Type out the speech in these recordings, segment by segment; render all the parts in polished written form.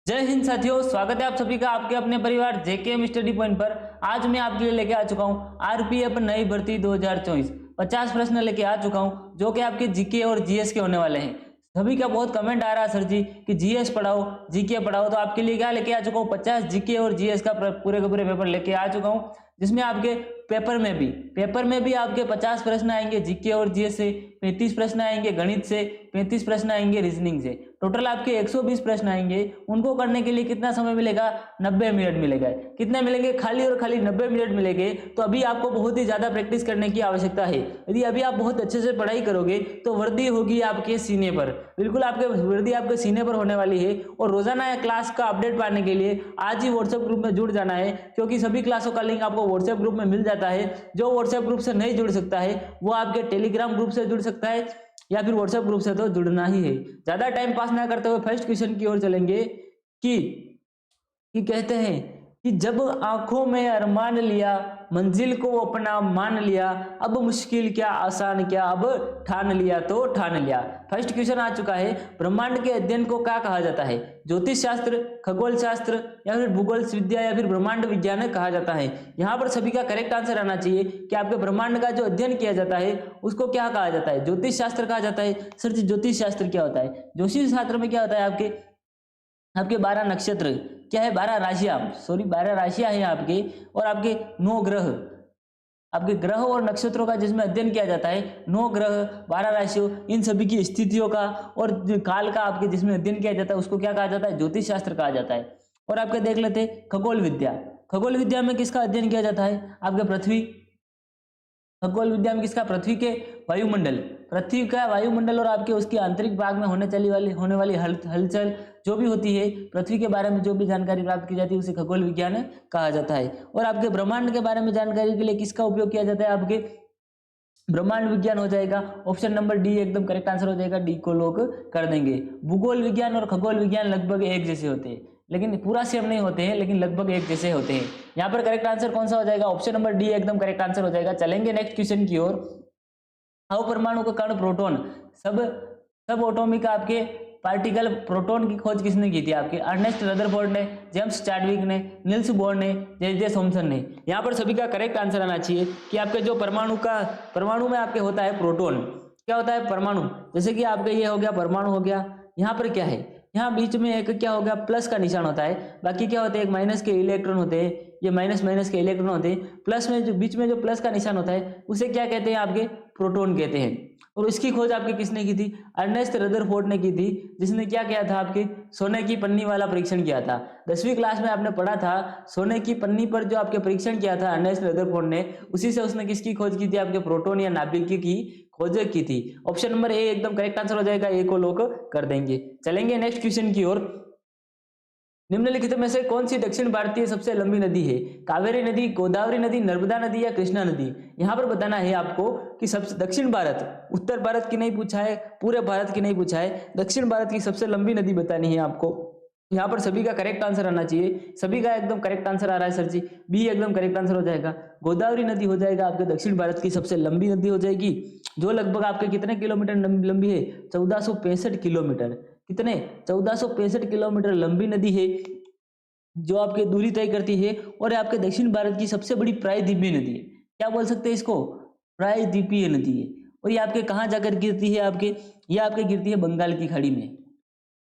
जय हिंद साथियों, स्वागत है आप सभी का आपके अपने परिवार जेकेएम स्टडी पॉइंट पर। आज मैं आपके लिए लेके आ चुका हूँ आरपीएफ नई भर्ती 2024 50 प्रश्न लेके आ चुका हूँ जो कि आपके जीके और जीएस के होने वाले हैं। सभी का बहुत कमेंट आ रहा है सर जी कि जीएस पढ़ाओ जीके पढ़ाओ, तो आपके लिए क्या लेके आ चुका हूँ 50 जीके और जीएस का पूरे के पूरे पेपर लेके आ चुका हूँ, जिसमें आपके पेपर में भी आपके 50 प्रश्न आएंगे जीके और जीएस से, 35 प्रश्न आएंगे गणित से, 35 प्रश्न आएंगे रीजनिंग से। टोटल आपके 120 प्रश्न आएंगे। उनको करने के लिए कितना समय मिलेगा? 90 मिनट मिलेगा। कितने मिलेंगे? खाली और खाली 90 मिनट मिलेंगे। तो अभी आपको बहुत ही ज्यादा प्रैक्टिस करने की आवश्यकता है। यदि अभी आप बहुत अच्छे से पढ़ाई करोगे तो वर्दी होगी आपके सीने पर, बिल्कुल आपके वर्दी आपके सीने पर होने वाली है। और रोजाना क्लास का अपडेट पाने के लिए आज ही व्हाट्सएप ग्रुप में जुड़ जाना है, क्योंकि सभी क्लासों का लिंक आपको व्हाट्सएप ग्रुप में मिल जाता है। जो व्हाट्सएप ग्रुप से नहीं जुड़ सकता है वो आपके टेलीग्राम ग्रुप से जुड़ सकता है या फिर व्हाट्सएप ग्रुप से तो जुड़ना ही है। ज्यादा टाइम पास ना करते हुए फर्स्ट क्वेश्चन की ओर चलेंगे कि कहते हैं कि जब आंखों में अरमान लिया, मंजिल को अपना मान लिया, अब मुश्किल क्या आसान क्या अब ठान लिया तो ठान लिया। फर्स्ट क्वेश्चन आ चुका है, ब्रह्मांड के अध्ययन को क्या कहा जाता है? ज्योतिष शास्त्र, खगोल शास्त्र या फिर भूगोल विद्या या फिर ब्रह्मांड विज्ञान कहा जाता है। यहाँ पर सभी का करेक्ट आंसर आना चाहिए कि आपके ब्रह्मांड का जो अध्ययन किया जाता है उसको क्या कहा जाता है? ज्योतिष शास्त्र कहा जाता है। सर जी ज्योतिष शास्त्र क्या होता है? ज्योतिष शास्त्र में क्या होता है? आपके 12 नक्षत्र क्या है? 12 राशियां, 12 राशियां हैं आपके, और आपके 9 ग्रह, आपके ग्रह और नक्षत्रों का जिसमें अध्ययन किया जाता है। 9 ग्रह, 12 राशियों, इन सभी की स्थितियों का और जो काल का आपके जिसमें अध्ययन किया जाता है उसको क्या कहा जाता है? ज्योतिष शास्त्र कहा जाता है। और आपके देख लेते हैं खगोल विद्या। खगोल विद्या में किसका अध्ययन किया जाता है? आपके पृथ्वी। खगोल विद्या में किसका? पृथ्वी के वायुमंडल, पृथ्वी का वायुमंडल और आपके उसके आंतरिक भाग में होने वाली हलचल जो भी होती है, पृथ्वी के बारे में जो भी जानकारी प्राप्त की जाती है उसे खगोल विज्ञान कहा जाता है। और आपके ब्रह्मांड के बारे में जानकारी के लिए किसका उपयोग किया जाता है? आपके ब्रह्मांड विज्ञान हो जाएगा। ऑप्शन नंबर डी एकदम करेक्ट आंसर हो जाएगा, डी को लोग कर देंगे। भूगोल विज्ञान और खगोल विज्ञान लगभग एक जैसे होते हैं, लेकिन पूरा सेम नहीं होते हैं, लेकिन लगभग एक जैसे होते हैं। यहाँ पर करेक्ट आंसर कौन सा हो जाएगा? ऑप्शन नंबर डी एकदम करेक्ट आंसर हो जाएगा। चलेंगे नेक्स्ट क्वेश्चन की ओर। अवपरमाणु का कण प्रोटॉन, सब एटॉमिक आपके पार्टिकल प्रोटॉन की खोज किसने की थी? आपके अर्नेस्ट रदरफोर्ड ने, जेम्स चैडविक ने, निल्स बोर ने, जे थॉमसन ने। यहाँ पर सभी का करेक्ट आंसर आना चाहिए कि आपके जो परमाणु में आपके होता है प्रोटॉन। क्या होता है? परमाणु। जैसे कि आपके ये हो गया परमाणु हो गया, यहाँ पर क्या है? यहाँ बीच में एक क्या हो गया? प्लस का निशान होता है। बाकी क्या होते हैं? एक माइनस के इलेक्ट्रॉन होते हैं, ये माइनस के इलेक्ट्रॉन होते हैं। प्लस में जो बीच में जो प्लस का निशान होता है उसे क्या कहते हैं? आपके प्रोटॉन कहते हैं। और इसकी खोज आपके किसने की थी? अर्नेस्ट रदरफोर्ड ने की थी, जिसने क्या किया था? आपके सोने की पन्नी वाला परीक्षण किया था। 10वीं क्लास में आपने पढ़ा था, सोने की पन्नी पर जो आपके परीक्षण किया था अर्नेस्ट रदरफोर्ड ने, उसी से उसने किसकी खोज की थी? आपके प्रोटॉन या नाभिक की खोज की थी। ऑप्शन नंबर ए एकदम करेक्ट आंसर हो जाएगा, ए को लोग कर देंगे। चलेंगे नेक्स्ट क्वेश्चन की ओर। निम्नलिखित में से कौन सी दक्षिण भारतीय सबसे लंबी नदी है? कावेरी नदी, गोदावरी नदी, नर्मदा नदी या कृष्णा नदी? यहाँ पर बताना है आपको कि सबसे दक्षिण भारत, उत्तर भारत की नहीं पूछा है, पूरे भारत की नहीं पूछा है, दक्षिण भारत की सबसे लंबी नदी बतानी है आपको। यहाँ पर सभी का करेक्ट आंसर आना चाहिए। सभी का एकदम करेक्ट आंसर आ रहा है सर जी, बी एकदम करेक्ट आंसर हो जाएगा। गोदावरी नदी हो जाएगा आपके दक्षिण भारत की सबसे लंबी नदी हो जाएगी, जो लगभग आपके कितने किलोमीटर लंबी है? 1465 किलोमीटर। कितने? 1465 किलोमीटर लंबी नदी है, जो आपके दूरी तय करती है। और आपके दक्षिण भारत की सबसे बड़ी प्रायद्वीपीय नदी है। क्या बोल सकते हैं इसको? प्रायद्वीपीय नदी है। और ये आपके कहाँ जाकर गिरती है? ये आपके गिरती है बंगाल की खाड़ी में।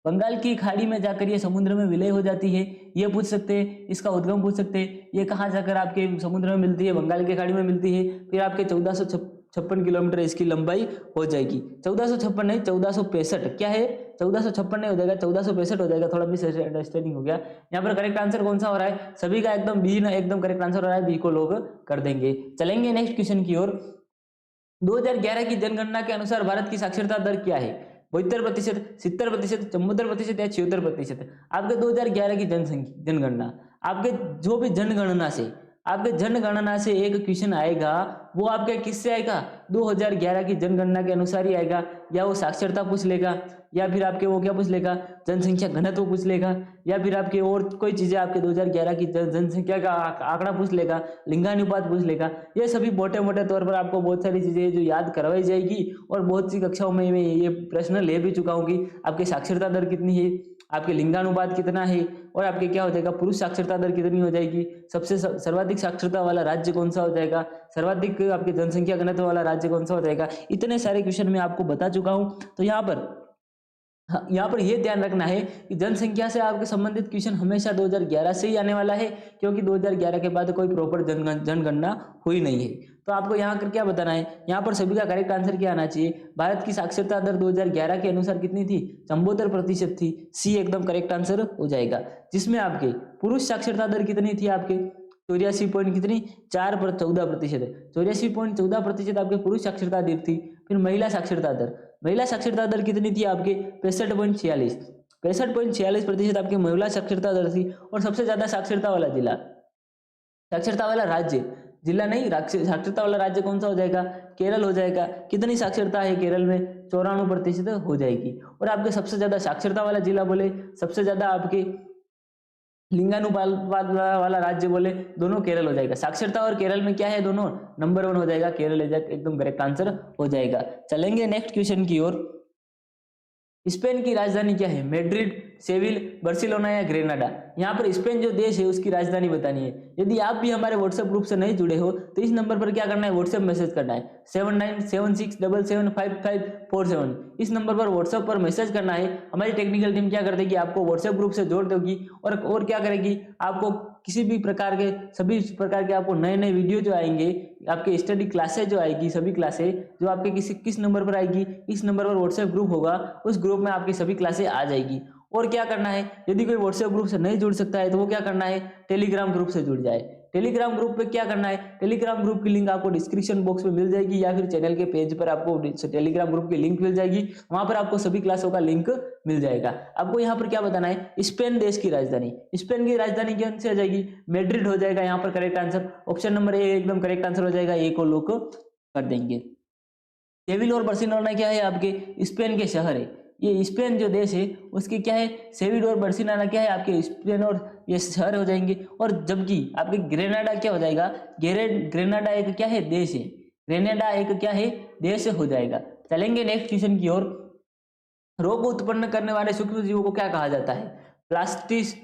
बंगाल की खाड़ी में जाकर ये समुद्र में विलय हो जाती है। ये पूछ सकते हैं, इसका उद्गम पूछ सकते हैं, ये कहाँ जाकर आपके समुद्र में मिलती है? बंगाल की खाड़ी में मिलती है। फिर आपके 1456 किलोमीटर इसकी लंबाई हो जाएगी। 1456 नहीं, 1465। क्या है? 1456 नहीं हो जाएगा, 1465 हो जाएगा। थोड़ा मिसअंडरस्टैंडिंग हो गया। यहाँ पर करेक्ट आंसर कौन सा हो रहा है? सभी का एकदम बी ना, एकदम करेक्ट आंसर हो रहा है, बी को लोग कर देंगे। चलेंगे नेक्स्ट क्वेश्चन की ओर। 2011 की जनगणना के अनुसार भारत की साक्षरता दर क्या है? 72%, 70%, 74% या 76%? आपके 2011 की जनगणना, आपके जो भी जनगणना से एक क्वेश्चन आएगा वो आपके किससे आएगा, 2011 की जनगणना के अनुसार ही आएगा, या वो साक्षरता पूछ लेगा, या फिर आपके वो क्या पूछ लेगा, जनसंख्या घनत्व पूछ लेगा, या फिर आपके और कोई चीजें आपके 2011 की जनसंख्या का आंकड़ा पूछ लेगा, लिंगानुपात पूछ लेगा। ये सभी मोटे मोटे तौर पर आपको बहुत सारी चीजें जो याद करवाई जाएगी, और बहुत सी कक्षाओं में मैं ये प्रश्न ले भी चुका हूँ कि आपकी साक्षरता दर कितनी है, आपके लिंगानुपात कितना है, और आपके क्या हो जाएगा पुरुष साक्षरता दर कितनी हो जाएगी, सबसे सर्वाधिक साक्षरता वाला राज्य कौन सा हो जाएगा, सर्वाधिक आपके जनसंख्या घनत्व वाला राज्य कौन सा हो जाएगा। इतने सारे क्वेश्चन मैं आपको बता चुका हूँ। तो यहाँ पर ये ध्यान रखना है कि जनसंख्या से आपके संबंधित क्वेश्चन हमेशा 2011 से ही आने वाला है, क्योंकि 2011 के बाद कोई प्रॉपर जनगणना हुई नहीं है। तो आपको यहाँ कर क्या बताना है, यहाँ पर सभी का करेक्ट आंसर क्या आना चाहिए, भारत की साक्षरता दर 2011 के अनुसार कितनी थी, 74% थी। सी एकदम करेक्ट आंसर हो जाएगा। जिसमें आपके पुरुष साक्षरता दर कितनी थी, आपके 84 पॉइंट कितनी 14% 84.14% आपके पुरुष साक्षरता दर थी। फिर महिला साक्षरता दर कितनी थी आपके 65.46% आपके महिला साक्षरता दर थी। और सबसे ज्यादा साक्षरता वाला राज्य जिला नहीं, साक्षरता वाला राज्य कौन सा हो जाएगा, केरल हो जाएगा। कितनी साक्षरता है केरल में, 94% हो जाएगी। और आपके सबसे ज्यादा साक्षरता वाला जिला बोले, सबसे ज्यादा आपके लिंगानुपात वाला राज्य बोले, दोनों केरल हो जाएगा। साक्षरता और केरल में क्या है, दोनों नंबर 1 हो जाएगा, केरल एकदम करेक्ट आंसर हो जाएगा। चलेंगे नेक्स्ट क्वेश्चन की ओर। स्पेन की राजधानी क्या है, मैड्रिड, सेविल, बार्सिलोना या ग्रेनाडा। यहाँ पर स्पेन जो देश है उसकी राजधानी बतानी है। यदि आप भी हमारे व्हाट्सएप ग्रुप से नहीं जुड़े हो तो इस नंबर पर क्या करना है, व्हाट्सएप मैसेज करना है 7976775547। इस नंबर पर व्हाट्सएप पर मैसेज करना है। हमारी टेक्निकल टीम क्या कर देगी, आपको व्हाट्सएप ग्रुप से जोड़ देगी और क्या करेगी, आपको किसी भी प्रकार के सभी प्रकार के आपको नए नए वीडियो जो आएंगे, आपके स्टडी क्लासेज जो आएगी, सभी क्लासेज जो आपके किस नंबर पर आएगी, इस नंबर पर व्हाट्सएप ग्रुप होगा, उस ग्रुप में आपकी सभी क्लासेज आ जाएगी। और क्या करना है, यदि कोई व्हाट्सएप ग्रुप से नहीं जुड़ सकता है तो वो क्या करना है, टेलीग्राम ग्रुप से जुड़ जाए। टेलीग्राम ग्रुप पे क्या करना है, टेलीग्राम ग्रुप की लिंक आपको डिस्क्रिप्शन बॉक्स में मिल जाएगी, या फिर चैनल के पेज पर आपको टेलीग्राम ग्रुप की लिंक मिल जाएगी। वहां पर आपको सभी क्लासों का लिंक मिल जाएगा। आपको यहाँ पर क्या बताना है, स्पेन देश की राजधानी, स्पेन की राजधानी कौन सी आ जाएगी, मैड्रिड हो जाएगा। यहाँ पर correct answer option number A एकदम करेक्ट आंसर हो जाएगा, ए को लोग कर देंगे। सेविल और बार्सिलोना क्या है, आपके स्पेन के शहर है। ये स्पेन जो देश है उसकी क्या है, सेविल और बार्सिलोना क्या है, आपके स्पेन और ये शहर हो जाएंगे। और जबकि आपके ग्रेनाडा क्या हो जाएगा, ग्रेनाडा एक क्या है, देश है। ग्रेनाडा एक क्या है, देश हो जाएगा। चलेंगे नेक्स्ट क्वेश्चन की ओर। रोग उत्पन्न करने वाले सूक्ष्म जीवों को क्या कहा जाता है, प्लास्टिस्ट,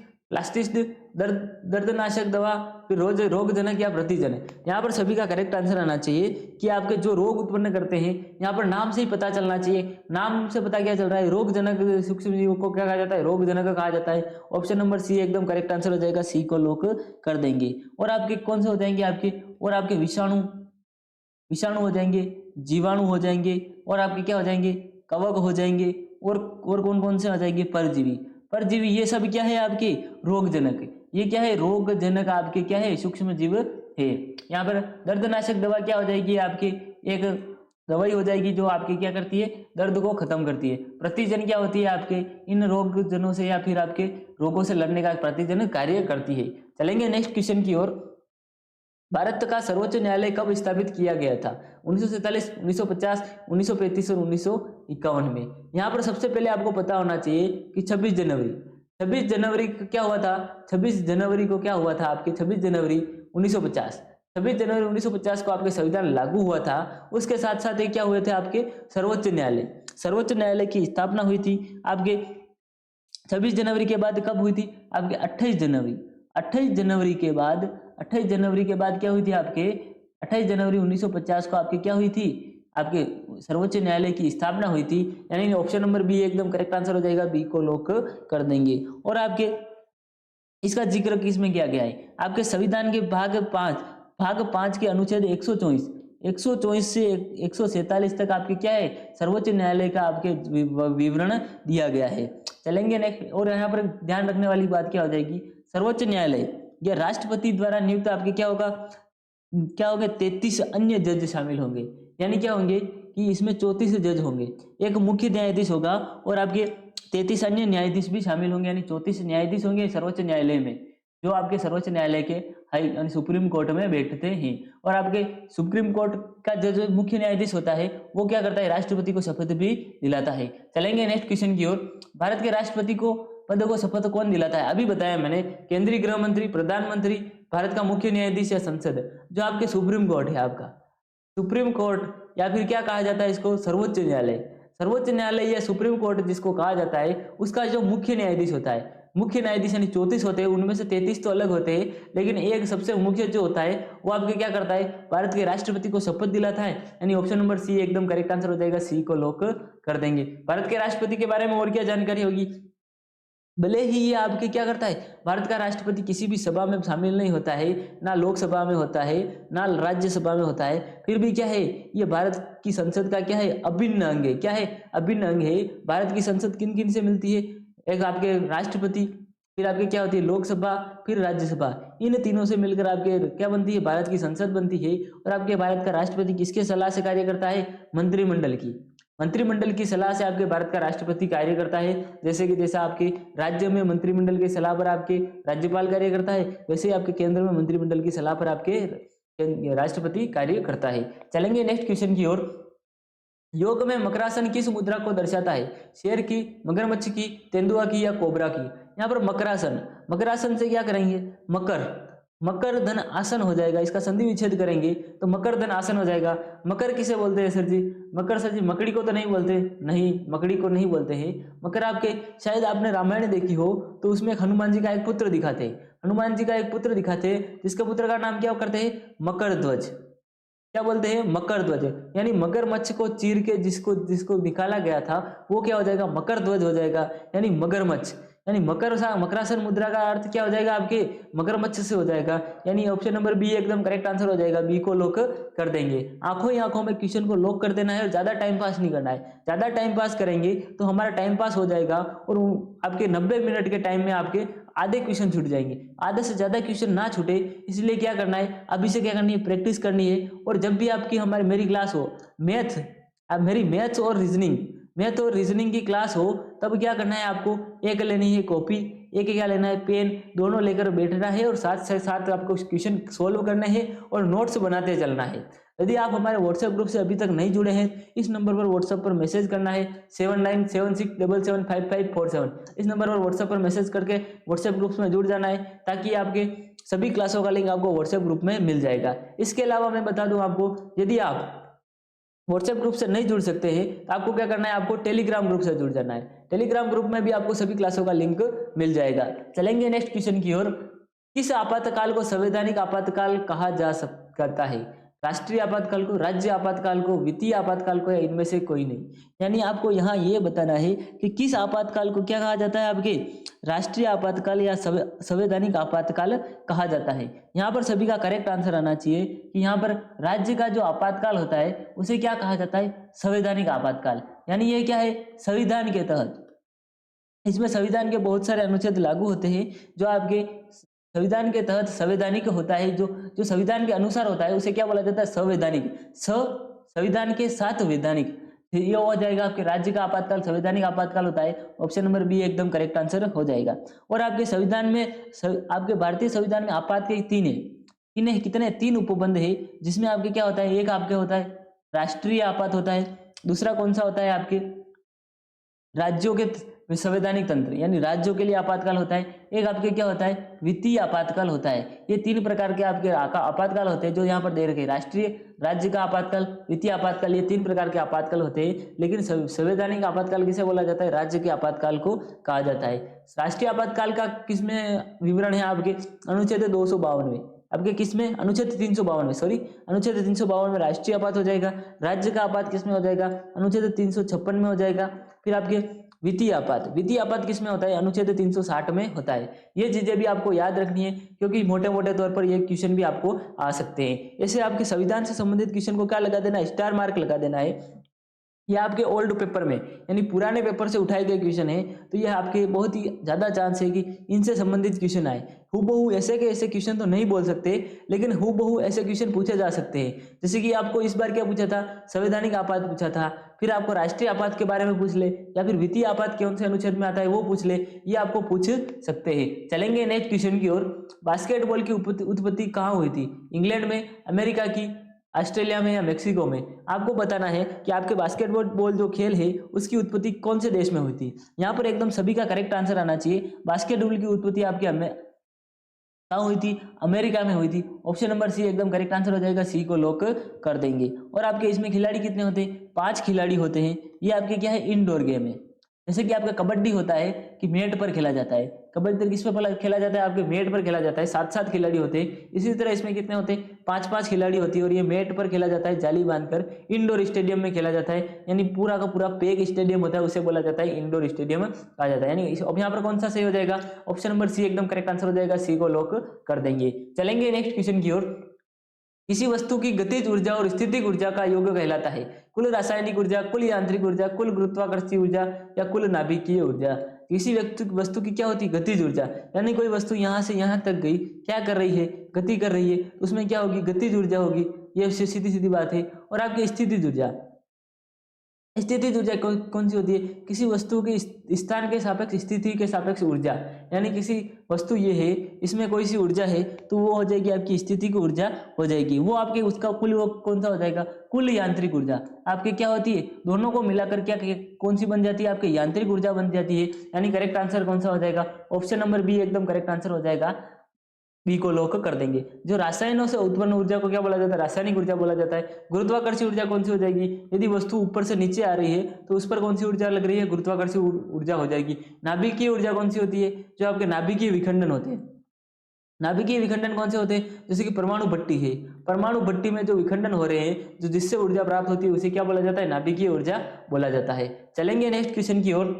दर्दनाशक दवा, फिर रोगजनक या प्रतिजनक। यहाँ पर सभी का करेक्ट आंसर आना चाहिए कि आपके जो रोग उत्पन्न करते हैं, यहाँ पर नाम से ही पता चलना चाहिए। नाम से पता क्या चल रहा है, रोगजनक सूक्ष्म जीवों को क्या कहा जाता है, रोगजनक कहा जाता है। ऑप्शन नंबर सी एकदम करेक्ट आंसर हो जाएगा, सी को लोग कर देंगे। और आपके कौन से हो जाएंगे, आपके विषाणु हो जाएंगे, जीवाणु हो जाएंगे, और आपके क्या हो जाएंगे, कवक हो जाएंगे, और कौन कौन से हो जाएंगे, परजीवी। ये सब क्या है, आपके रोगजनक। ये क्या है, रोगजनक आपके क्या है, सूक्ष्म जीव है। यहाँ पर दर्दनाशक दवा क्या हो जाएगी, आपकी एक दवाई हो जाएगी जो आपकी क्या करती है, दर्द को खत्म करती है। प्रतिजन क्या होती है, आपके इन रोगजनों से या फिर आपके रोगों से लड़ने का प्रतिजन कार्य करती है। चलेंगे नेक्स्ट क्वेश्चन की ओर। भारत का सर्वोच्च न्यायालय कब स्थापित किया गया था, 1947, 1950, 1935 और 1951 में। यहाँ पर सबसे पहले आपको पता होना चाहिए कि 26 जनवरी को क्या हुआ था, 26 जनवरी को क्या हुआ था, आपके 26 जनवरी 1950 को आपके संविधान लागू हुआ था। उसके साथ साथ क्या हुए थे, आपके सर्वोच्च न्यायालय की स्थापना हुई थी। आपके 26 जनवरी के बाद कब हुई थी, आपके 28 जनवरी के बाद क्या हुई थी, आपके 28 जनवरी 1950 को आपके क्या हुई थी, आपके सर्वोच्च न्यायालय की स्थापना हुई थी। यानी ऑप्शन नंबर बी एकदम करेक्ट आंसर हो जाएगा, बी को लॉक कर देंगे। और आपके इसका जिक्र किसमें किया गया है, आपके संविधान के भाग 5 के अनुच्छेद 124 से 147 तक आपके क्या है, सर्वोच्च न्यायालय का आपके विवरण दिया गया है। चलेंगे नेक्स्ट। और यहाँ पर ध्यान रखने वाली बात क्या हो जाएगी, सर्वोच्च न्यायालय या राष्ट्रपति द्वारा नियुक्त आपके क्या होगा 33 अन्य जज शामिल होंगे। यानी क्या होंगे कि इसमें 34 जज होंगे, एक मुख्य न्यायाधीश होगा और आपके 33 अन्य न्यायाधीश भी शामिल होंगे। यानी 34 न्यायाधीश होंगे सर्वोच्च न्यायालय में। जो आपके सर्वोच्च न्यायालय के हाई यानी सुप्रीम कोर्ट में बैठते हैं। और आपके सुप्रीम कोर्ट का जो मुख्य न्यायाधीश होता है वो क्या करता है, राष्ट्रपति को शपथ भी दिलाता है। चलेंगे नेक्स्ट क्वेश्चन की ओर। भारत के राष्ट्रपति को पद को शपथ कौन दिलाता है? अभी बताया मैंने, केंद्रीय गृह मंत्री, प्रधानमंत्री, भारत का मुख्य न्यायाधीश या संसद। जो आपके सुप्रीम कोर्ट है आपका सुप्रीम कोर्ट, या फिर क्या कहा जाता है इसको, सर्वोच्च न्यायालय। सर्वोच्च न्यायालय या सुप्रीम कोर्ट जिसको कहा जाता है, उसका जो मुख्य न्यायाधीश होता है, मुख्य न्यायाधीश यानी 34 होते हैं, उनमें से 33 तो अलग होते हैं, लेकिन एक सबसे मुख्य जो होता है वो आपके क्या करता है, भारत के राष्ट्रपति को शपथ दिलाता है। यानी ऑप्शन नंबर सी एकदम करेक्ट आंसर हो जाएगा, सी को लॉक कर देंगे। भारत के राष्ट्रपति के बारे में और क्या जानकारी होगी? भले ही ये आपके क्या करता है, भारत का राष्ट्रपति किसी भी सभा में शामिल नहीं होता है, ना लोकसभा में होता है, ना राज्यसभा में होता है, फिर भी क्या है, ये भारत की संसद का क्या है, अभिन्न अंग है। क्या है, अभिन्न अंग है। भारत की संसद किन किन से मिलती है? एक आपके राष्ट्रपति, फिर आपके क्या होती है, लोकसभा, फिर राज्यसभा। इन तीनों से मिलकर आपके क्या बनती है, भारत की संसद बनती है। और आपके भारत का राष्ट्रपति किसके सलाह से कार्य करता है? मंत्रिमंडल की। मंत्रिमंडल की सलाह से आपके भारत का राष्ट्रपति कार्य करता है। जैसे कि जैसा आपके राज्य में मंत्रिमंडल की सलाह पर आपके राज्यपाल कार्य करता है, वैसे ही आपके केंद्र में मंत्रिमंडल की सलाह पर आपके राष्ट्रपति कार्य करता है। चलेंगे नेक्स्ट क्वेश्चन की ओर। योग में मकरासन किस मुद्रा को दर्शाता है? शेर की, मगरमच्छ की, तेंदुआ की या कोबरा की? यहाँ पर मकरासन, मकरासन से क्या करेंगे, मकर धन आसन हो जाएगा। इसका संधि विच्छेद करेंगे तो मकर धन आसन हो जाएगा। मकर किसे बोलते हैं सर जी? मकर सर जी मकड़ी को तो नहीं बोलते, नहीं मकड़ी को नहीं बोलते हैं। मकर आपके, शायद आपने रामायण देखी हो तो उसमें हनुमान जी का एक पुत्र दिखाते हैं, हनुमान जी का एक पुत्र दिखाते हैं जिसके पुत्र का नाम क्या करते हैं, मकर ध्वज। क्या बोलते हैं, मकर ध्वज। यानी मगरमच्छ को चीर के जिसको निकाला गया था वो क्या हो जाएगा, मकर ध्वज हो जाएगा, यानी मगरमच्छ। यानी मकरासन मुद्रा का अर्थ क्या हो जाएगा आपके, मगरमच्छ से हो जाएगा। यानी ऑप्शन नंबर बी एकदम करेक्ट आंसर हो जाएगा, बी को लॉक कर देंगे। आंखों ही आंखों में क्वेश्चन को लॉक कर देना है और ज्यादा टाइम पास नहीं करना है। ज्यादा टाइम पास करेंगे तो हमारा टाइम पास हो जाएगा और आपके 90 मिनट के टाइम में आपके आधे क्वेश्चन छूट जाएंगे। आधे से ज्यादा क्वेश्चन ना छूटे इसलिए क्या करना है, अभी से क्या करनी है, प्रैक्टिस करनी है। और जब भी आपकी मेरी क्लास हो मैथ, अब मेरी मैथ्स और रीजनिंग की क्लास हो, तब क्या करना है आपको, एक लेनी है कॉपी, एक क्या लेना है पेन, दोनों लेकर बैठना है और साथ से साथ आपको क्वेश्चन सोल्व करने हैं और नोट्स बनाते चलना है। यदि आप हमारे व्हाट्सएप ग्रुप से अभी तक नहीं जुड़े हैं, इस नंबर पर व्हाट्सएप पर मैसेज करना है 7976775547। इस नंबर पर व्हाट्सएप पर मैसेज करके व्हाट्सएप ग्रुप में जुड़ जाना है, ताकि आपके सभी क्लासों का लिंक आपको व्हाट्सएप ग्रुप में मिल जाएगा। इसके अलावा मैं बता दूं आपको, यदि आप व्हाट्सएप ग्रुप से नहीं जुड़ सकते हैं तो आपको क्या करना है, आपको टेलीग्राम ग्रुप से जुड़ जाना है। टेलीग्राम ग्रुप में भी आपको सभी क्लासों का लिंक मिल जाएगा। चलेंगे नेक्स्ट क्वेश्चन की ओर। किस आपातकाल को संवैधानिक आपातकाल कहा जा सकता है? राष्ट्रीय आपातकाल को, राज्य आपातकाल को, वित्तीय आपातकाल को, या इनमें से कोई नहीं। यानी आपको यहाँ ये बताना है कि किस आपातकाल को क्या कहा जाता है, आपके राष्ट्रीय आपातकाल या संवैधानिक आपातकाल कहा जाता है। यहाँ पर सभी का करेक्ट आंसर आना चाहिए कि यहाँ पर राज्य का जो आपातकाल होता है उसे क्या कहा जाता है, संवैधानिक आपातकाल। यानी ये क्या है, संविधान के तहत, इसमें संविधान के बहुत सारे अनुच्छेद लागू होते हैं जो आपके संविधान के तहत संवैधानिक होता है। जो संविधान के अनुसार होता है उसे क्या बोला जाता है, संवैधानिक। संविधान के साथ वैधानिक, ये हो जाएगा आपके राज्य का आपातकाल संवैधानिक आपातकाल होता है। ऑप्शन नंबर बी एकदम करेक्ट आंसर हो जाएगा। और आपके संविधान में, आपके भारतीय संविधान में आपात के तीन उपबंध है, जिसमें आपके क्या होता है, एक आपके होता है राष्ट्रीय आपात होता है, दूसरा कौन सा होता है आपके राज्यों के संवैधानिक तंत्र यानी राज्यों के लिए आपातकाल होता है, एक आपके क्या होता है वित्तीय आपातकाल होता है। ये तीन प्रकार के आपके आपातकाल होते हैं जो यहाँ पर दे रखे, राष्ट्रीय, राज्य का आपातकाल, वित्तीय आपातकाल, ये तीन प्रकार के आपातकाल होते हैं। लेकिन संवैधानिक आपातकाल किसे बोला जाता है, राज्य के आपातकाल को कहा जाता है। राष्ट्रीय आपातकाल का किसमें विवरण है आपके अनुच्छेद 252 में, आपके किसमें अनुच्छेद 352 में, अनुच्छेद 352 में राष्ट्रीय आपात हो जाएगा। राज्य का आपात किसमें हो जाएगा, अनुच्छेद 356 में हो जाएगा। फिर आपके वित्तीय आपात किसमें होता है, अनुच्छेद 360 में होता है। ये चीजें भी आपको याद रखनी है क्योंकि मोटे मोटे तौर पर ये क्वेश्चन भी आपको आ सकते हैं। ऐसे आपके संविधान से संबंधित क्वेश्चन को क्या लगा देना है, स्टार मार्क लगा देना है। ये आपके ओल्ड पेपर में यानी पुराने पेपर से उठाए गए क्वेश्चन है, तो ये आपके बहुत ही ज़्यादा चांस है कि इनसे संबंधित क्वेश्चन आए। हूबहू ऐसे के ऐसे क्वेश्चन तो नहीं बोल सकते, लेकिन हूबहू ऐसे क्वेश्चन पूछे जा सकते हैं। जैसे कि आपको इस बार क्या पूछा था, संवैधानिक आपात पूछा था, फिर आपको राष्ट्रीय आपात के बारे में पूछ ले, या फिर वित्तीय आपात कौन से अनुच्छेद में आता है वो पूछ ले, ये आपको पूछ सकते हैं। चलेंगे नेक्स्ट क्वेश्चन की ओर। बास्केटबॉल की उत्पत्ति कहाँ हुई थी? इंग्लैंड में, अमेरिका की, ऑस्ट्रेलिया में या मेक्सिको में? आपको बताना है कि आपके बास्केटबॉल जो खेल है उसकी उत्पत्ति कौन से देश में हुई थी। यहाँ पर एकदम सभी का करेक्ट आंसर आना चाहिए। बास्केटबॉल की उत्पत्ति आपके कहाँ हुई थी? अमेरिका में हुई थी। ऑप्शन नंबर सी एकदम करेक्ट आंसर हो जाएगा, सी को लॉक कर देंगे। और आपके इसमें खिलाड़ी कितने होते हैं? 5 खिलाड़ी होते हैं। ये आपके क्या है? इंडोर गेम है। जैसे कि आपका कबड्डी होता है कि मेट पर खेला जाता है, कबड्डी किस पर खेला जाता है? आपके मेट पर खेला जाता है, 7-7 खिलाड़ी होते हैं। इसी तरह इसमें कितने होते हैं? 5-5 खिलाड़ी होती है, और ये मेट पर खेला जाता है, जाली बांधकर इंडोर स्टेडियम में खेला जाता है। यानी पूरा का पूरा पेक स्टेडियम होता है, उसे बोला जाता है इंडोर स्टेडियम कहा जाता है। यानी अब यहाँ पर कौन सा सही हो जाएगा? ऑप्शन नंबर सी एकदम करेक्ट आंसर हो जाएगा, सी को लॉक कर देंगे। चलेंगे नेक्स्ट क्वेश्चन की ओर। किसी वस्तु की गतिज ऊर्जा और स्थितिक ऊर्जा का योग कहलाता है? कुल रासायनिक ऊर्जा, कुल यांत्रिक ऊर्जा, कुल गुरुत्वाकर्षीय ऊर्जा या कुल नाभिकीय ऊर्जा? किसी वस्तु की क्या होती है? गतिज ऊर्जा। यानी कोई वस्तु यहाँ से यहाँ तक गई, क्या कर रही है? गति कर रही है, उसमें क्या होगी? गतिज ऊर्जा होगी। ये सीधी सीधी बात है। और आपकी स्थितिज ऊर्जा, स्थितिज ऊर्जा कौन सी होती है? किसी वस्तु की स्थान के सापेक्ष, स्थिति के सापेक्ष ऊर्जा। यानी किसी वस्तु ये है, इसमें कोई सी ऊर्जा है, तो वो हो जाएगी आपकी स्थिति की ऊर्जा हो जाएगी। वो आपके उसका कुल वो कौन सा हो जाएगा? कुल यांत्रिक ऊर्जा। आपके क्या होती है? दोनों को मिलाकर क्या कौन सी बन जाती है? आपकी यांत्रिक ऊर्जा बन जाती है। यानी करेक्ट आंसर कौन सा हो जाएगा? ऑप्शन नंबर बी एकदम करेक्ट आंसर हो जाएगा, बी को लॉक कर देंगे। जो रासायनों से उत्पन्न ऊर्जा को क्या बोला जाता है? रासायनिक ऊर्जा बोला जाता है। गुरुत्वाकर्षीय ऊर्जा कौन सी हो जाएगी? यदि वस्तु ऊपर से नीचे आ रही है तो उस पर कौन सी ऊर्जा लग रही है? गुरुत्वाकर्षीय ऊर्जा हो जाएगी। नाभिकीय ऊर्जा कौन सी होती है? जो आपके नाभिकीय विखंडन होते हैं। नाभिकीय विखंडन कौन से होते हैं? जैसे कि परमाणु भट्टी है, परमाणु भट्टी में जो विखंडन हो रहे हैं, जो जिससे ऊर्जा प्राप्त होती है, उसे क्या बोला जाता है? नाभिकीय ऊर्जा बोला जाता है। चलेंगे नेक्स्ट क्वेश्चन की ओर।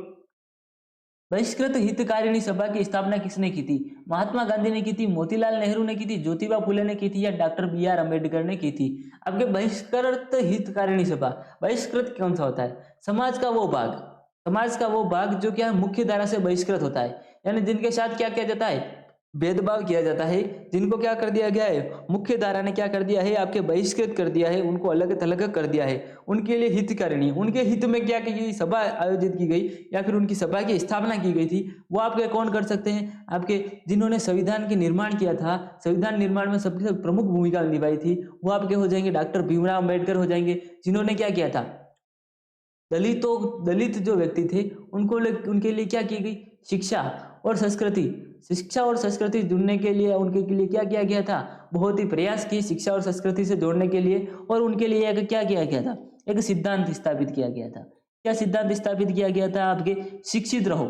बहिष्कृत हितकारिणी सभा की स्थापना किसने की थी? महात्मा गांधी ने की थी, मोतीलाल नेहरू ने की थी, ज्योतिबा फुले ने की थी, या डॉक्टर बी.आर. अम्बेडकर ने की थी? आपके बहिष्कृत हितकारिणी सभा, बहिष्कृत कौन सा होता है? समाज का वो भाग, समाज का वो भाग जो क्या मुख्य धारा से बहिष्कृत होता है। यानी जिनके साथ क्या किया जाता है? भेदभाव किया जाता है। जिनको क्या कर दिया गया है? मुख्य धारा ने क्या कर दिया है? आपके बहिष्कृत कर दिया है, उनको अलग थलग कर दिया है। उनके लिए हितकारिणी, उनके हित में क्या की गई? सभा आयोजित की गई, या फिर उनकी सभा की स्थापना की गई थी। वो आपके कौन कर सकते हैं? आपके जिन्होंने संविधान के निर्माण किया था, संविधान निर्माण में सबसे प्रमुख भूमिका निभाई थी, वो आपके हो जाएंगे डॉक्टर भीमराव अम्बेडकर हो जाएंगे। जिन्होंने क्या किया था? दलित जो व्यक्ति थे उनके लिए क्या की गई? शिक्षा और संस्कृति, शिक्षा और संस्कृति जुड़ने के लिए उनके लिए क्या किया गया था? बहुत ही प्रयास किए शिक्षा और संस्कृति से जोड़ने के लिए। और उनके लिए क्या किया गया था? एक सिद्धांत स्थापित किया गया था। क्या सिद्धांत स्थापित किया गया था? आपके शिक्षित रहो।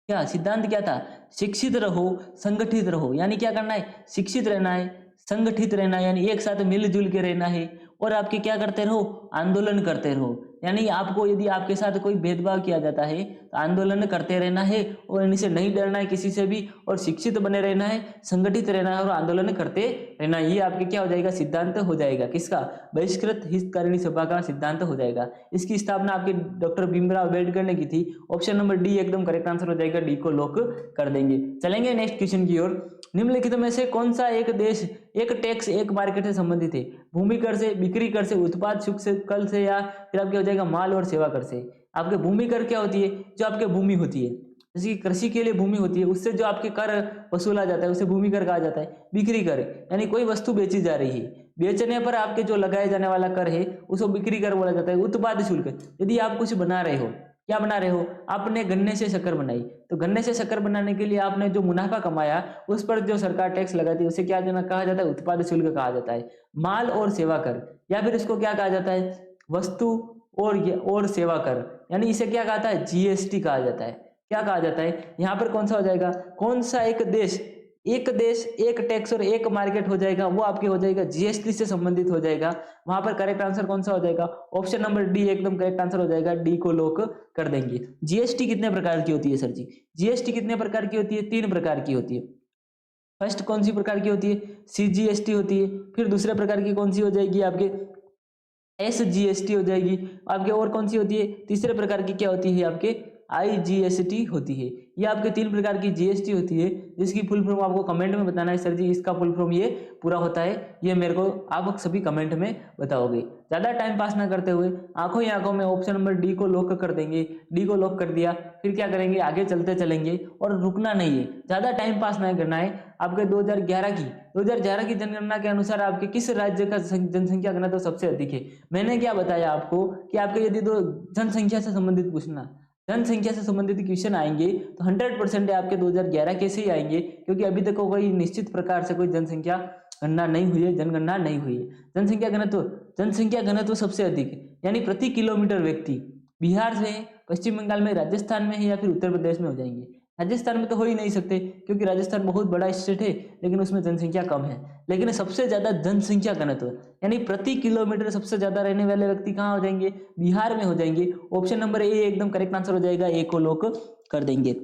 क्या सिद्धांत क्या था? शिक्षित रहो, संगठित रहो। यानी क्या करना है? शिक्षित रहना है, संगठित रहना है, यानी एक साथ मिलजुल के रहना है। और आपके क्या करते रहो? आंदोलन करते रहो। यानी आपको यदि आपके साथ कोई भेदभाव किया जाता है तो आंदोलन करते रहना है, और इनसे नहीं डरना है किसी से भी, और शिक्षित बने रहना है, संगठित रहना है, और आंदोलन करते रहना है। ये आपके क्या हो जाएगा? सिद्धांत हो जाएगा। किसका? बहिष्कृत हितकारिणी सभा का सिद्धांत हो जाएगा। इसकी स्थापना आपके डॉक्टर भीमराव अम्बेडकर ने की थी। ऑप्शन नंबर डी एकदम करेक्ट आंसर हो जाएगा, डी को लॉक कर देंगे। चलेंगे नेक्स्ट क्वेश्चन की ओर। निम्नलिखित में से कौन सा एक देश एक टैक्स एक मार्केट से संबंधित है? भूमि कर से, बिक्री कर से, उत्पाद शुल्क से, कल से, या फिर आपके हो जाएगा माल और सेवा कर से? आपके भूमि कर क्या होती है? जो आपके भूमि होती है, जैसे कि कृषि के लिए भूमि होती है, उससे जो आपके कर वसूला जाता है उसे भूमि कर कहा जाता है। बिक्री कर यानी कोई वस्तु बेची जा रही है, बेचने पर आपके जो लगाए जाने वाला कर है उसको बिक्री कर बोला जाता है। उत्पाद शुल्क, यदि आप कुछ बना रहे हो, क्या बना रहे हो? आपने गन्ने से शक्कर बनाई, तो गन्ने से शक्कर बनाने के लिए आपने जो मुनाफा कमाया उस पर जो सरकार टैक्स लगाती है उसे क्या कहा जाता है? उत्पाद शुल्क कहा जाता है। माल और सेवा कर, या फिर इसको क्या कहा जाता है? वस्तु और सेवा कर, यानी इसे क्या कहता है? जीएसटी कहा जाता है। क्या कहा जाता है? यहाँ पर कौन सा हो जाएगा? कौन सा एक देश एक टैक्स और एक मार्केट हो जाएगा? वो आपके हो जाएगा जीएसटी से संबंधित हो जाएगा। वहां पर करेक्ट आंसर कौन सा हो जाएगा? ऑप्शन नंबर डी एकदम करेक्ट आंसर हो जाएगा, डी को लॉक कर देंगे। जीएसटी कितने प्रकार की होती है सर जी? जीएसटी कितने प्रकार की होती है? 3 प्रकार की होती है। फर्स्ट कौन सी प्रकार की होती है? सीजीएसटी होती है। फिर दूसरे प्रकार की कौन सी हो जाएगी? आपके SGST हो जाएगी आपके। और कौन सी होती है, तीसरे प्रकार की क्या होती है आपके IGST होती है। ये आपके 3 प्रकार की GST होती है, जिसकी फुल फॉर्म आपको कमेंट में बताना है सर जी इसका फुल फॉर्म ये पूरा होता है, ये मेरे को आप सभी कमेंट में बताओगे। ज़्यादा टाइम पास ना करते हुए आंखों ही आंखों में ऑप्शन नंबर डी को लॉक कर देंगे। डी को लॉक कर दिया, फिर क्या करेंगे, आगे चलते चलेंगे और रुकना नहीं है, ज़्यादा टाइम पास नहीं करना है। आपके 2011 की जनगणना के अनुसार आपके किस राज्य का जनसंख्या घनत्व सबसे अधिक है। मैंने क्या बताया आपको कि आपके यदि दो जनसंख्या से संबंधित पूछना, जनसंख्या से संबंधित क्वेश्चन आएंगे तो 100% आपके 2011 के से ही आएंगे, क्योंकि अभी तक कोई निश्चित प्रकार से कोई जनसंख्या गणना नहीं हुई है, जनगणना नहीं हुई है। जनसंख्या घनत्व सबसे अधिक है, यानी प्रति किलोमीटर व्यक्ति बिहार में है, पश्चिम बंगाल में, राजस्थान में है या फिर उत्तर प्रदेश में हो जाएंगे। राजस्थान में तो हो ही नहीं सकते क्योंकि राजस्थान बहुत बड़ा स्टेट है, लेकिन उसमें जनसंख्या कम है। लेकिन सबसे ज्यादा जनसंख्या घनत्व यानी प्रति किलोमीटर सबसे ज्यादा रहने वाले व्यक्ति कहाँ हो जाएंगे, बिहार में हो जाएंगे। ऑप्शन नंबर ए एकदम करेक्ट आंसर हो जाएगा, ए को लॉक कर देंगे।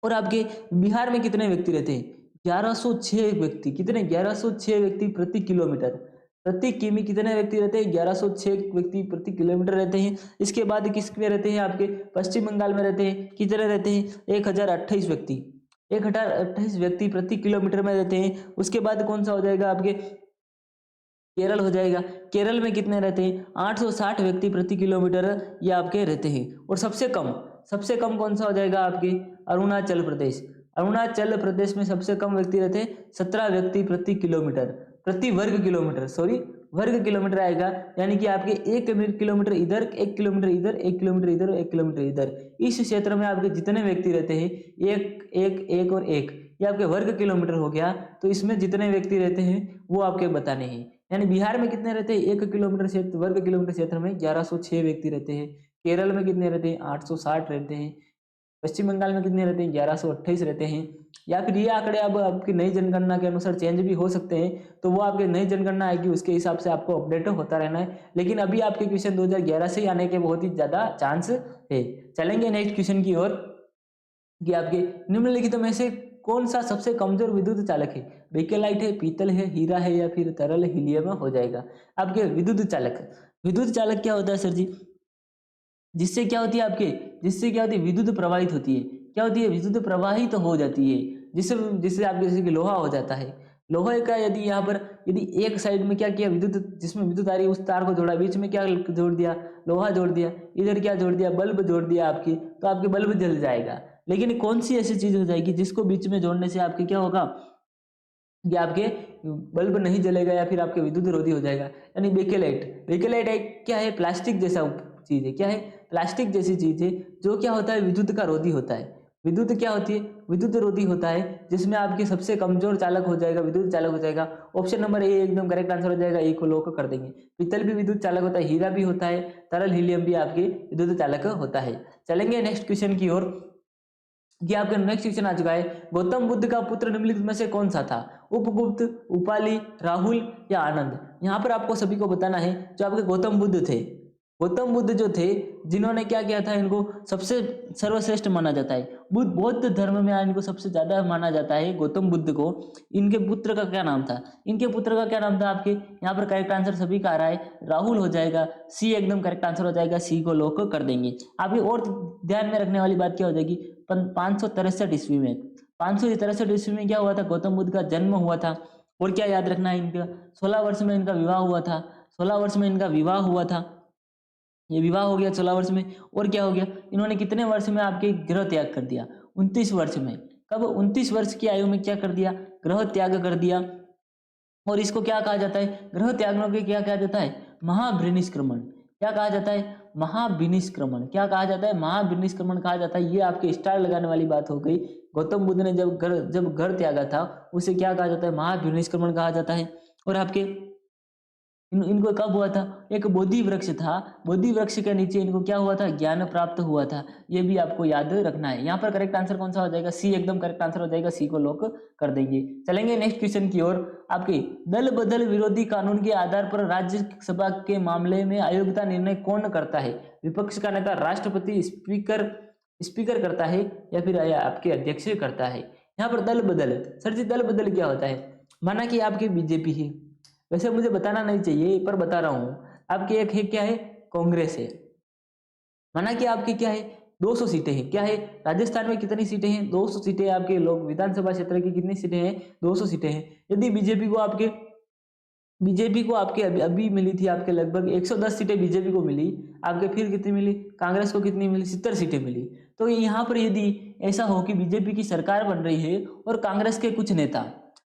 और आपके बिहार में कितने व्यक्ति रहते हैं, 1106 व्यक्ति। कितने, 1106 व्यक्ति प्रति किलोमीटर, प्रति किमी कितने व्यक्ति रहते हैं, 1106 व्यक्ति प्रति किलोमीटर रहते हैं। इसके बाद किसमें रहते हैं, आपके पश्चिम बंगाल में रहते हैं, कितने रहते हैं, 1028 व्यक्ति, 1028 व्यक्ति प्रति किलोमीटर में रहते हैं। उसके बाद कौन सा हो जाएगा, आपके केरल हो जाएगा। केरल में कितने रहते हैं, 860 व्यक्ति प्रति किलोमीटर ये आपके रहते हैं। और सबसे कम कौन सा हो जाएगा, आपके अरुणाचल प्रदेश। अरुणाचल प्रदेश में सबसे कम व्यक्ति रहते हैं, 17 व्यक्ति प्रति किलोमीटर, प्रति वर्ग किलोमीटर, सॉरी वर्ग किलोमीटर आएगा। यानी कि आपके 1 किलोमीटर इधर, 1 किलोमीटर इधर, 1 किलोमीटर इधर, 1 किलोमीटर इधर, इस क्षेत्र में आपके जितने व्यक्ति रहते हैं, एक एक एक और एक, ये आपके वर्ग किलोमीटर हो गया। तो इसमें जितने व्यक्ति रहते हैं वो आपके बताने हैं। यानी बिहार में कितने रहते हैं, 1 किलोमीटर क्षेत्र, वर्ग किलोमीटर क्षेत्र में 1106 व्यक्ति रहते हैं। केरल में कितने रहते हैं, 860 रहते हैं। पश्चिम बंगाल में कितने रहते हैं, 1128 रहते हैं। या फिर ये आंकड़े अब आपकी नई जनगणना के अनुसार चेंज भी हो सकते हैं, तो वो आपकी नई जनगणना आएगी उसके हिसाब से आपको अपडेट होता रहना है। लेकिन अभी आपके क्वेश्चन 2011 से ही आने के बहुत ही ज्यादा चांस है। चलेंगे नेक्स्ट क्वेश्चन की ओर कि आपके निम्नलिखित में से कौन सा सबसे कमजोर विद्युत चालक है। बेकेलाइट है, पीतल है, हीरा है या फिर तरल हीलियम हो जाएगा। आपके विद्युत चालक क्या होता है सर जी, जिससे क्या होती है आपके, जिससे क्या होती है, विद्युत प्रवाहित होती है। क्या होती है, विद्युत प्रवाहित हो जाती है, जिससे आपके जैसे कि लोहा हो जाता है। लोहे का यदि यहाँ पर यदि एक साइड में क्या किया, विद्युत जिसमें विद्युत आ रही है उस तार को जोड़ा, बीच में क्या जोड़ दिया, लोहा जोड़ दिया, इधर क्या जोड़ दिया, बल्ब जोड़ दिया आपकी, तो आपके बल्ब जल जाएगा। लेकिन कौन सी ऐसी चीज हो जाएगी जिसको बीच में जोड़ने से आपके क्या होगा, कि आपके बल्ब नहीं जलेगा या फिर आपके विद्युत रोधी हो जाएगा। यानी बेकेलाइट एक क्या है, प्लास्टिक जैसा चीज है। क्या है, प्लास्टिक जैसी चीज है जो क्या होता है, विद्युत का रोधी होता है। विद्युत क्या होती है, विद्युत रोधी होता है, जिसमें आपके सबसे कमजोर चालक हो जाएगा, विद्युत चालक हो जाएगा। ऑप्शन नंबर ए एकदम करेक्ट आंसर हो जाएगा, ए को लॉक कर देंगे। पीतल भी विद्युत चालक होता है, हीरा भी होता है, तरल हीलियम भी आपके विद्युत चालक होता है। चलेंगे नेक्स्ट क्वेश्चन की ओर कि आपका नेक्स्ट क्वेश्चन आ चुका है, गौतम बुद्ध का पुत्र निम्नलिखित में से कौन सा था। उपगुप्त, उपाली, राहुल या आनंद। यहाँ पर आपको सभी को बताना है जो आपके गौतम बुद्ध थे, गौतम बुद्ध जो थे जिन्होंने क्या किया था, इनको सबसे सर्वश्रेष्ठ माना जाता है। बौद्ध धर्म में इनको सबसे ज्यादा माना जाता है गौतम बुद्ध को। इनके पुत्र का क्या नाम था, इनके पुत्र का क्या नाम था आपके, यहाँ पर करेक्ट आंसर सभी का आ रहा है, राहुल हो जाएगा। सी एकदम करेक्ट आंसर हो जाएगा, सी को लॉक कर देंगे। आपकी और ध्यान में रखने वाली बात क्या हो जाएगी, 563 ईस्वी में, 563 ईस्वी में क्या हुआ था, गौतम बुद्ध का जन्म हुआ था। और क्या याद रखना है, इनका 16 वर्ष में इनका विवाह हुआ था, 16 वर्ष में इनका विवाह हुआ था, ये विवाह हो गया 16 वर्ष में। और क्या हो गया, इन्होंने कितने वर्ष में आपके ग्रह त्याग कर दिया, 29 वर्ष में। कब, 29 वर्ष की आयु में क्या कर दिया, ग्रह त्याग कर दिया। और इसको क्या कहा जाता है, ग्रह त्यागने के क्या कहा जाता है, महाभिनिष्क्रमण। क्या कहा जाता है, महाभिनिष्क्रमण। क्या कहा जाता है, महाभिनिष्क्रमण कहा जाता है। ये आपके स्टार लगाने वाली बात हो गई। गौतम बुद्ध ने जब घर त्यागा था उसे क्या कहा जाता है, महाभिनिष्क्रमण कहा जाता है। और आपके इनको कब हुआ था, एक बोधि वृक्ष था, बोधि वृक्ष के नीचे इनको क्या हुआ था, ज्ञान प्राप्त हुआ था। ये भी आपको याद रखना है। यहाँ पर करेक्ट आंसर कौन सा हो जाएगा, सी एकदम करेक्ट आंसर हो जाएगा, सी को लॉक कर देंगे। चलेंगे नेक्स्ट क्वेश्चन की ओर। आपके दल बदल विरोधी कानून के आधार पर राज्यसभा के मामले में अयोग्यता निर्णय कौन करता है। विपक्ष का नेता, राष्ट्रपति, स्पीकर करता है या फिर आपके अध्यक्ष करता है। यहाँ पर दल बदल, सर जी दल बदल क्या होता है, माना कि आपकी बीजेपी है, वैसे मुझे बताना नहीं चाहिए पर बता रहा हूँ। आपकी एक है क्या है, कांग्रेस है। माना कि आपकी क्या है 200 सीटें हैं, क्या है राजस्थान में कितनी सीटें हैं 200 सीटें, आपके लोग विधानसभा क्षेत्र की कितनी सीटें हैं 200 सीटें हैं। यदि बीजेपी को आपके अभी अभी मिली थी आपके लगभग 110 सीटें बीजेपी को मिली, आपके फिर कितनी मिली, कांग्रेस को कितनी मिली 70 सीटें मिली। तो यहाँ पर यदि ऐसा हो कि बीजेपी की सरकार बन रही है और कांग्रेस के कुछ नेता,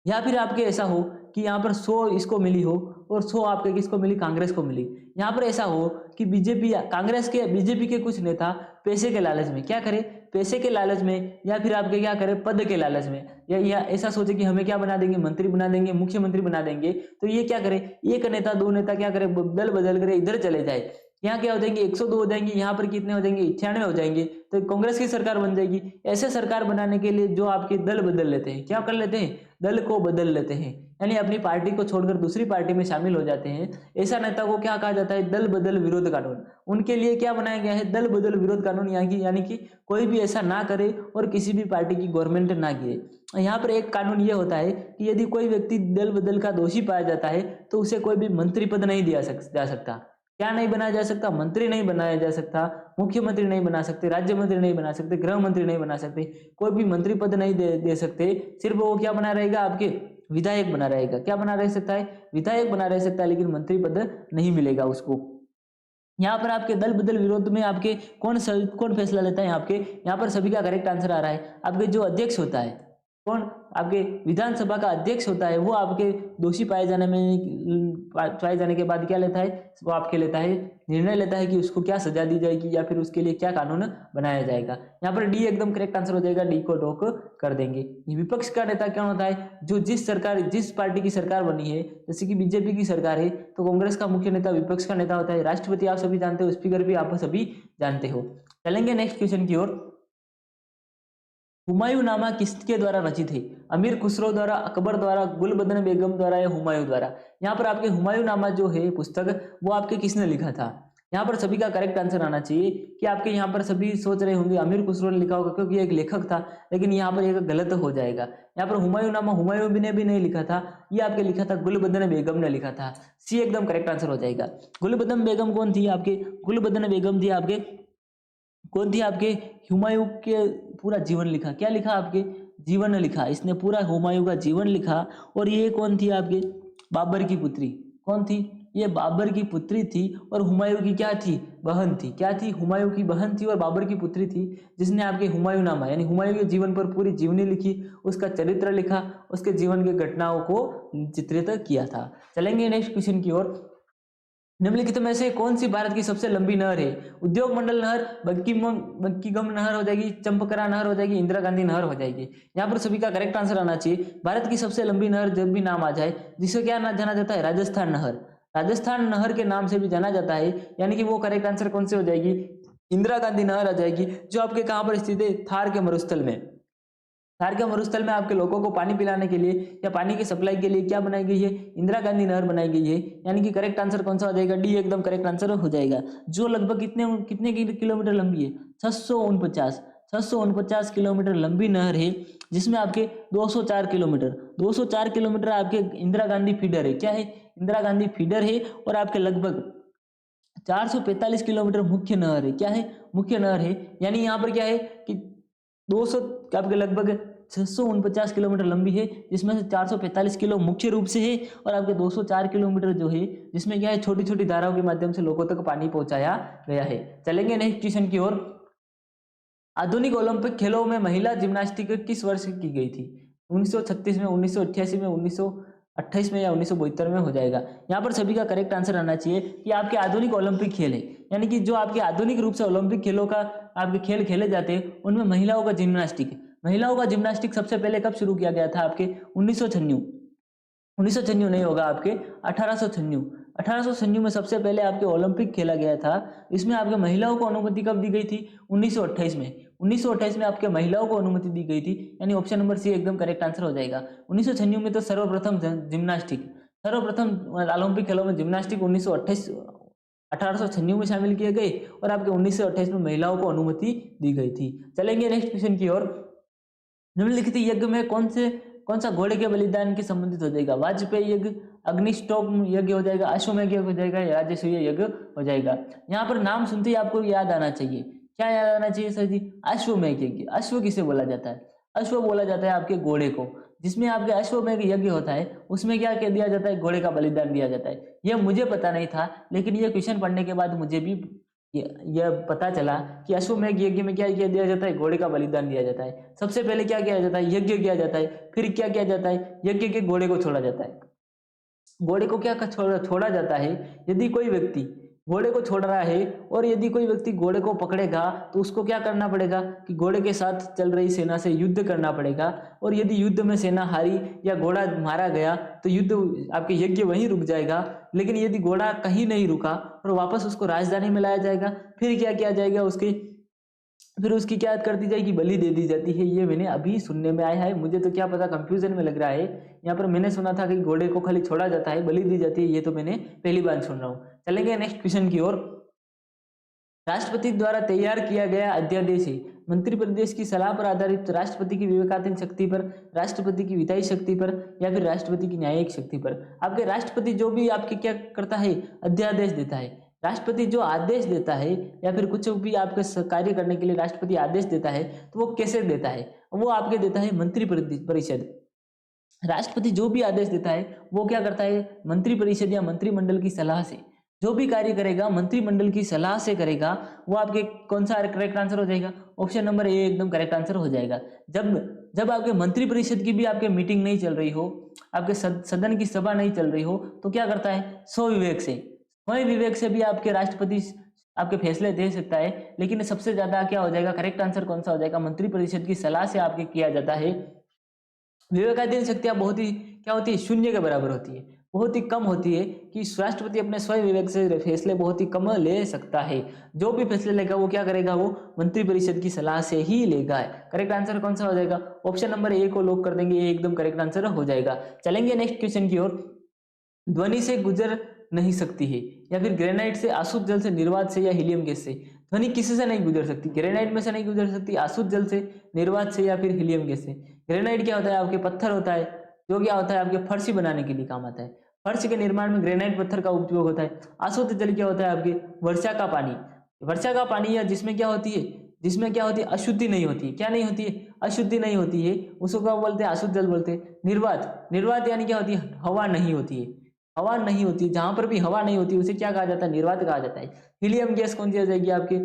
या फिर आपके ऐसा हो कि यहाँ पर 100 इसको मिली हो और 100 आपके किसको मिली, कांग्रेस को मिली। यहाँ पर ऐसा हो कि बीजेपी के कुछ नेता पैसे के लालच में क्या करे, पैसे के लालच में या फिर आपके क्या करे पद के लालच में, या ऐसा सोचे कि हमें क्या बना देंगे, मंत्री बना देंगे, मुख्यमंत्री बना देंगे, तो ये क्या करे, एक नेता दो नेता क्या करे, दल बदल करे इधर चले जाए। यहाँ क्या हो जाएंगे 102 हो जाएंगे, यहाँ पर कितने हो जाएंगे 96 हो जाएंगे, तो कांग्रेस की सरकार बन जाएगी। ऐसे सरकार बनाने के लिए जो आपके दल बदल लेते हैं, क्या कर लेते हैं, दल को बदल लेते हैं, यानी अपनी पार्टी को छोड़कर दूसरी पार्टी में शामिल हो जाते हैं। ऐसा नेता को क्या कहा जाता है, दल बदल विरोध कानून। उनके लिए क्या बनाया गया है, दल बदल विरोध कानून, यानी कि कोई भी ऐसा ना करे और किसी भी पार्टी की गवर्नमेंट ना गिरे। यहाँ पर एक कानून ये होता है कि यदि कोई व्यक्ति दल बदल का दोषी पाया जाता है तो उसे कोई भी मंत्री पद नहीं दिया जा सकता। क्या नहीं बनाया जा सकता, मंत्री नहीं बनाया जा सकता, मुख्यमंत्री नहीं बना सकते, राज्य मंत्री नहीं बना सकते, गृह मंत्री नहीं बना सकते, कोई भी मंत्री पद नहीं दे सकते। सिर्फ वो क्या बना रहेगा, आपके विधायक बना रहेगा। क्या बना रह सकता है, विधायक बना रह सकता है, लेकिन मंत्री पद नहीं मिलेगा उसको। यहाँ पर आपके दल बदल विरोध में आपके कौन फैसला लेता है, आपके यहाँ पर सभी का करेक्ट आंसर आ रहा है। आपके जो अध्यक्ष होता है, कौन, आपके विधानसभा का अध्यक्ष होता है, वो आपके दोषी पाए जाने के बाद क्या लेता है, वो आपके लेता है निर्णय लेता है कि उसको क्या सजा दी जाएगी या फिर उसके लिए क्या कानून बनाया जाएगा। यहाँ पर डी एकदम करेक्ट आंसर हो जाएगा, डी को टॉक कर देंगे। ये विपक्ष का नेता क्या होता है, जो जिस पार्टी की सरकार बनी है, जैसे कि बीजेपी की सरकार है तो कांग्रेस का मुख्य नेता विपक्ष का नेता होता है। राष्ट्रपति आप सभी जानते हो, स्पीकर भी आप सभी जानते हो। चलेंगे नेक्स्ट क्वेश्चन की ओर। हुमायूं नामा किसके द्वारा रचित है, अमीर खुसरो द्वारा, अकबर द्वारा, गुलबदन बेगम द्वारा या हुमायूं द्वारा। यहाँ पर आपके हुमायूं नामा जो है पुस्तक, वो आपके किसने लिखा था। यहाँ पर सभी का करेक्ट आंसर आना चाहिए कि आपके यहाँ पर सभी सोच रहे होंगे अमीर खुसरो ने लिखा होगा क्योंकि एक लेखक था, लेकिन यहाँ पर एक गलत हो जाएगा। यहाँ पर हुमायूं नामा हुमायूं ने भी नहीं लिखा था, ये आपके लिखा था गुलबदन बेगम ने लिखा था। सी एकदम करेक्ट आंसर हो जाएगा। गुलबदन बेगम कौन थी, आपके गुलबदन बेगम थी आपके कौन थी, आपके हुमायूं के पूरा जीवन लिखा, क्या लिखा, आपके जीवन लिखा, इसने पूरा हुमायूं का जीवन लिखा। और ये कौन थी, आपके बाबर की पुत्री, कौन थी, ये बाबर की पुत्री थी और हुमायूं की क्या थी, बहन थी। क्या थी, हुमायूं की बहन थी और बाबर की पुत्री थी, जिसने आपके हुमायूं नामा यानी हुमायूं के जीवन पर पूरी जीवनी लिखी, उसका चरित्र लिखा, उसके जीवन की घटनाओं को चित्रित किया था। चलेंगे नेक्स्ट क्वेश्चन की ओर। निम्नलिखित में से कौन सी भारत की सबसे लंबी नहर है, उद्योग मंडल नहर, बंकिगम नहर हो जाएगी, चंपकरा नहर हो जाएगी, इंदिरा गांधी नहर हो जाएगी। यहाँ पर सभी का करेक्ट आंसर आना चाहिए। भारत की सबसे लंबी नहर जब भी नाम आ जाए, जिसे क्या जाना जाता है, राजस्थान नहर, राजस्थान नहर के नाम से भी जाना जाता है, यानी कि वो करेक्ट आंसर कौन से हो जाएगी, इंदिरा गांधी नहर आ जाएगी, जो आपके कहाँ पर स्थित है, थार के मरुस्थल में। थार के मरुस्थल में आपके लोगों को पानी पिलाने के लिए या पानी की सप्लाई के लिए क्या बनाई गई है, इंदिरा गांधी नहर बनाई गई है, यानी कि करेक्ट आंसर कौन सा हो जाएगा, डी एकदम करेक्ट आंसर हो जाएगा। जो लगभग कितने किलोमीटर लंबी है, 649 किलोमीटर लंबी नहर है, जिसमें आपके 204 किलोमीटर आपके इंदिरा गांधी फीडर है। क्या है, इंदिरा गांधी फीडर है, और आपके लगभग 445 किलोमीटर मुख्य नहर है। क्या है, मुख्य नहर है, यानी यहाँ पर क्या है कि 200 आपके लगभग 649 किलोमीटर लंबी है, जिसमें से 445 किलो मुख्य रूप से है, और आपके 204 किलोमीटर जो है, जिसमें क्या है छोटी छोटी धाराओं के माध्यम से लोगों तक पानी पहुंचाया गया है। चलेंगे नेक्स्ट क्वेश्चन की ओर। आधुनिक ओलंपिक खेलों में महिला जिम्नास्टिक किस वर्ष की गई थी, 1936 में, 1988 में, 1928 में या 1972 में हो जाएगा। यहाँ पर सभी का करेक्ट आंसर आना चाहिए कि आपके आधुनिक ओलंपिक खेल है, यानी कि जो आपके आधुनिक रूप से ओलंपिक खेलों का आपके खेल खेले जाते हैं, उनमें महिलाओं का जिम्नास्टिक सबसे पहले कब शुरू किया गया था, आपके 1996 नहीं होगा, आपके 1896 में सबसे पहले आपके ओलंपिक खेला गया था। इसमें आपके महिलाओं को अनुमति कब दी गई थी, 1928 में। 1928 में आपके महिलाओं को अनुमति दी गई थी, यानी ऑप्शन नंबर सी एकदम करेक्ट आंसर हो जाएगा। 1996 में तो सर्वप्रथम ओलंपिक खेलों में जिम्नास्टिक 1896 में शामिल किए गए, और आपके 1928 में महिलाओं को अनुमति दी गई थी। चलेंगे नेक्स्ट क्वेश्चन की ओर। निम्नलिखित यज्ञ में कौन सा घोड़े के बलिदान के संबंधित हो जाएगा, वाजपेयी यज्ञ, अग्निष्टोम यज्ञ हो जाएगा, अश्वमेध यज्ञ हो जाएगा, या राजसूय यज्ञ हो जाएगा। यहाँ पर नाम सुनते ही आपको याद आना चाहिए, क्या याद आना चाहिए सर जी? अश्वमेध यज्ञ। अश्व किसे बोला जाता है? अश्व बोला जाता है आपके घोड़े को। जिसमें आपके अश्वमेध यज्ञ होता है उसमें क्या कह दिया जाता है? घोड़े का बलिदान दिया जाता है। यह मुझे पता नहीं था, लेकिन ये क्वेश्चन पढ़ने के बाद मुझे भी यह पता चला कि अश्वमेध यज्ञ में क्या किया दिया जाता है? घोड़े का बलिदान दिया जाता है। सबसे पहले क्या किया जाता है? यज्ञ किया जाता है। फिर क्या किया जाता है? यज्ञ के घोड़े को छोड़ा जाता है। घोड़े को क्या छोड़ा जाता है? यदि कोई व्यक्ति घोड़े को छोड़ रहा है और यदि कोई व्यक्ति घोड़े को पकड़ेगा तो उसको क्या करना पड़ेगा कि घोड़े के साथ चल रही सेना से युद्ध करना पड़ेगा। और यदि युद्ध में सेना हारी या घोड़ा मारा गया तो युद्ध आपके यज्ञ वहीं रुक जाएगा। लेकिन यदि घोड़ा कहीं नहीं रुका और वापस उसको राजधानी में लाया जाएगा, फिर क्या किया जाएगा? फिर उसकी क्या कर दी जाएगी? बलि दे दी जाती है। ये मैंने अभी सुनने में आया है, मुझे तो क्या पता, कंफ्यूजन में लग रहा है। यहाँ पर मैंने सुना था कि घोड़े को खाली छोड़ा जाता है, बलि दी जाती है। ये तो मैंने पहली बार सुन रहा हूँ। चलेंगे नेक्स्ट क्वेश्चन की ओर। राष्ट्रपति द्वारा तैयार किया गया अध्यादेश है मंत्रिपरिषद की सलाह पर आधारित, राष्ट्रपति की विवेकाधीन शक्ति पर, राष्ट्रपति की विधायी शक्ति पर, या फिर राष्ट्रपति की न्यायिक शक्ति पर। आपके राष्ट्रपति जो भी आपके क्या करता है? अध्यादेश देता है। राष्ट्रपति जो आदेश देता है या फिर कुछ भी आपके कार्य करने के लिए राष्ट्रपति आदेश देता है तो वो कैसे देता है? वो आपके देता है मंत्रिपरिषद। राष्ट्रपति जो भी आदेश देता है वो क्या करता है? मंत्रिपरिषद या मंत्रिमंडल की सलाह से जो भी कार्य करेगा मंत्रिमंडल की सलाह से करेगा। वो आपके कौन सा करेक्ट आंसर हो जाएगा? ऑप्शन नंबर ए एकदम करेक्ट आंसर हो जाएगा। जब आपके मंत्रिपरिषद की भी आपके मीटिंग नहीं चल रही हो, आपके सदन की सभा नहीं चल रही हो, तो क्या करता है? स्वविवेक से भी आपके राष्ट्रपति आपके फैसले दे सकता है। लेकिन सबसे ज्यादा क्या हो जाएगा? करेक्ट आंसर कौन सा हो जाएगा? मंत्रिपरिषद की सलाह से आपके किया जाता है। विवेकाधीन शक्तियां बहुत ही क्या होती है? शून्य के बराबर होती है, बहुत ही कम होती है कि राष्ट्रपति अपने स्वयं विवेक से फैसले बहुत ही कम ले सकता है। जो भी फैसले लेगा वो क्या करेगा? वो मंत्रिपरिषद की सलाह से ही लेगा। करेक्ट आंसर कौन सा हो जाएगा? ऑप्शन नंबर ए को लॉक कर देंगे, ये एकदम करेक्ट आंसर हो जाएगा। चलेंगे नेक्स्ट क्वेश्चन की ओर। ध्वनि से गुजर नहीं सकती है, या फिर ग्रेनाइट से, अशुद्ध जल से, निर्वात से, या हीलियम गैस से। ध्वनि किसी से नहीं गुजर सकती? ग्रेनाइट में से नहीं गुजर सकती, अशुद्ध जल से, निर्वात से, या फिर हीलियम गैस से। ग्रेनाइट क्या होता है? आपके पत्थर होता है, जो क्या होता है? आपके फर्श बनाने के लिए काम आता है। फर्श के निर्माण में ग्रेनाइट पत्थर का उपयोग होता है। अशुद्ध जल क्या होता है? आपके वर्षा का पानी। वर्षा का पानी या जिसमें क्या होती है? अशुद्धि नहीं होती है। क्या नहीं होती है? अशुद्धि नहीं होती है, उसको क्या बोलते हैं? अशुद्ध जल बोलते हैं। निर्वात यानी क्या होती है? हवा नहीं होती है। हवा नहीं होती, जहां पर भी हवा नहीं होती उसे क्या कहा जाता है? निर्वात कहा जाता है। हीलियम गैस कौन सी आ जाएगी? आपके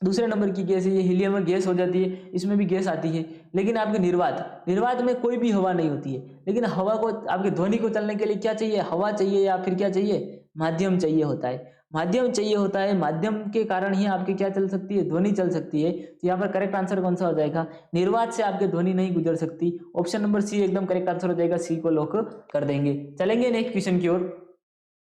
दूसरे नंबर की गैस है ये, हीलियम गैस हो जाती है, इसमें भी गैस आती है। लेकिन आपके निर्वात में कोई भी हवा नहीं होती है। लेकिन हवा को, आपके ध्वनि को चलने के लिए क्या चाहिए? हवा चाहिए, या फिर क्या चाहिए? माध्यम चाहिए होता है। माध्यम चाहिए होता है, माध्यम के कारण ही आपकी क्या चल सकती है? ध्वनि चल सकती है। तो यहाँ पर करेक्ट आंसर कौन सा हो जाएगा? निर्वात से आपके ध्वनि नहीं गुजर सकती। ऑप्शन नंबर सी एकदम करेक्ट आंसर हो जाएगा, सी को लॉक कर देंगे। चलेंगे नेक्स्ट क्वेश्चन की ओर।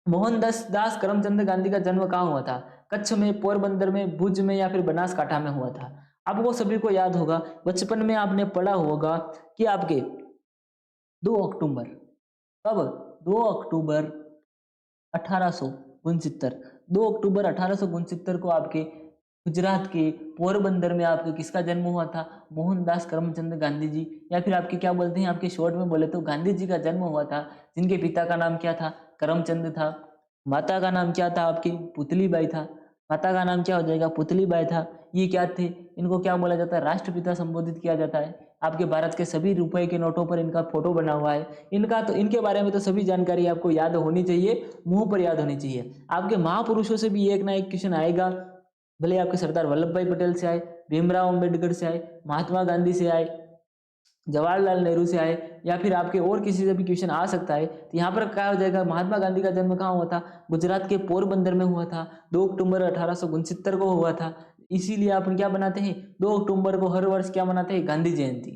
मोहनदास करमचंद गांधी का जन्म कहाँ हुआ था? कच्छ में, पोरबंदर में, भुज में, या फिर बनासकांठा में हुआ था? आपको सभी को याद होगा, बचपन में आपने पढ़ा होगा कि आपके 2 अक्टूबर, कब? 2 अक्टूबर 1869, 2 अक्टूबर 1869 को आपके गुजरात के पोरबंदर में आपके किसका जन्म हुआ था? मोहनदास करमचंद गांधी जी, या फिर आपके क्या बोलते हैं? आपके शॉर्ट में बोले तो गांधी जी का जन्म हुआ था, जिनके पिता का नाम क्या था? करमचंद था। माता का नाम क्या था? आपकी पुतलीबाई था। माता का नाम क्या हो जाएगा? पुतलीबाई था। ये क्या थे? इनको क्या बोला जाता है? राष्ट्रपिता संबोधित किया जाता है। आपके भारत के सभी रुपए के नोटों पर इनका फोटो बना हुआ है। इनके बारे में तो सभी जानकारी आपको याद होनी चाहिए, मुंह पर याद होनी चाहिए। आपके महापुरुषों से भी एक ना एक क्वेश्चन आएगा, भले आपके सरदार वल्लभ भाई पटेल से आए, भीमराव अंबेडकर से आए, महात्मा गांधी से आए, जवाहरलाल नेहरू से आए, या फिर आपके और किसी से भी क्वेश्चन आ सकता है। तो यहाँ पर क्या हो जाएगा? महात्मा गांधी का जन्म कहाँ हुआ था? गुजरात के पोरबंदर में हुआ था। 2 अक्टूबर 1869 को हुआ था। इसीलिए अपन क्या बनाते हैं? 2 अक्टूबर को हर वर्ष क्या मनाते हैं? गांधी जयंती।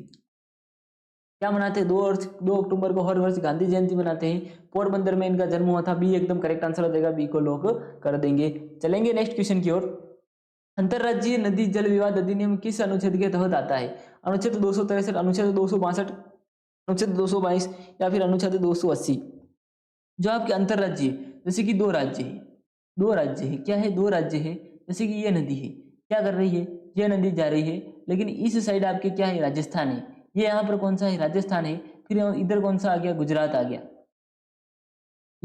क्या मनाते हैं? 2 अक्टूबर को हर वर्ष गांधी जयंती मनाते हैं। पोरबंदर में इनका जन्म हुआ था। बी एकदम करेक्ट आंसर हो जाएगा, बी को लॉक कर देंगे। चलेंगे नेक्स्ट क्वेश्चन की ओर। अंतर्राज्यीय नदी जल विवाद अधिनियम किस अनुच्छेद के तहत आता है? अनुच्छेद 263, अनुच्छेद 262, अनुच्छेद 222, या फिर अनुच्छेद 280। जो आपके अंतर्राज्यीय, जैसे कि 2 राज्य है, क्या है? 2 राज्य है, जैसे कि ये नदी है, क्या कर रही है? ये नदी जा रही है, लेकिन इस साइड आपके क्या है? राजस्थान है। ये यहाँ पर कौन सा है? राजस्थान है। फिर इधर कौन सा आ गया? गुजरात आ गया।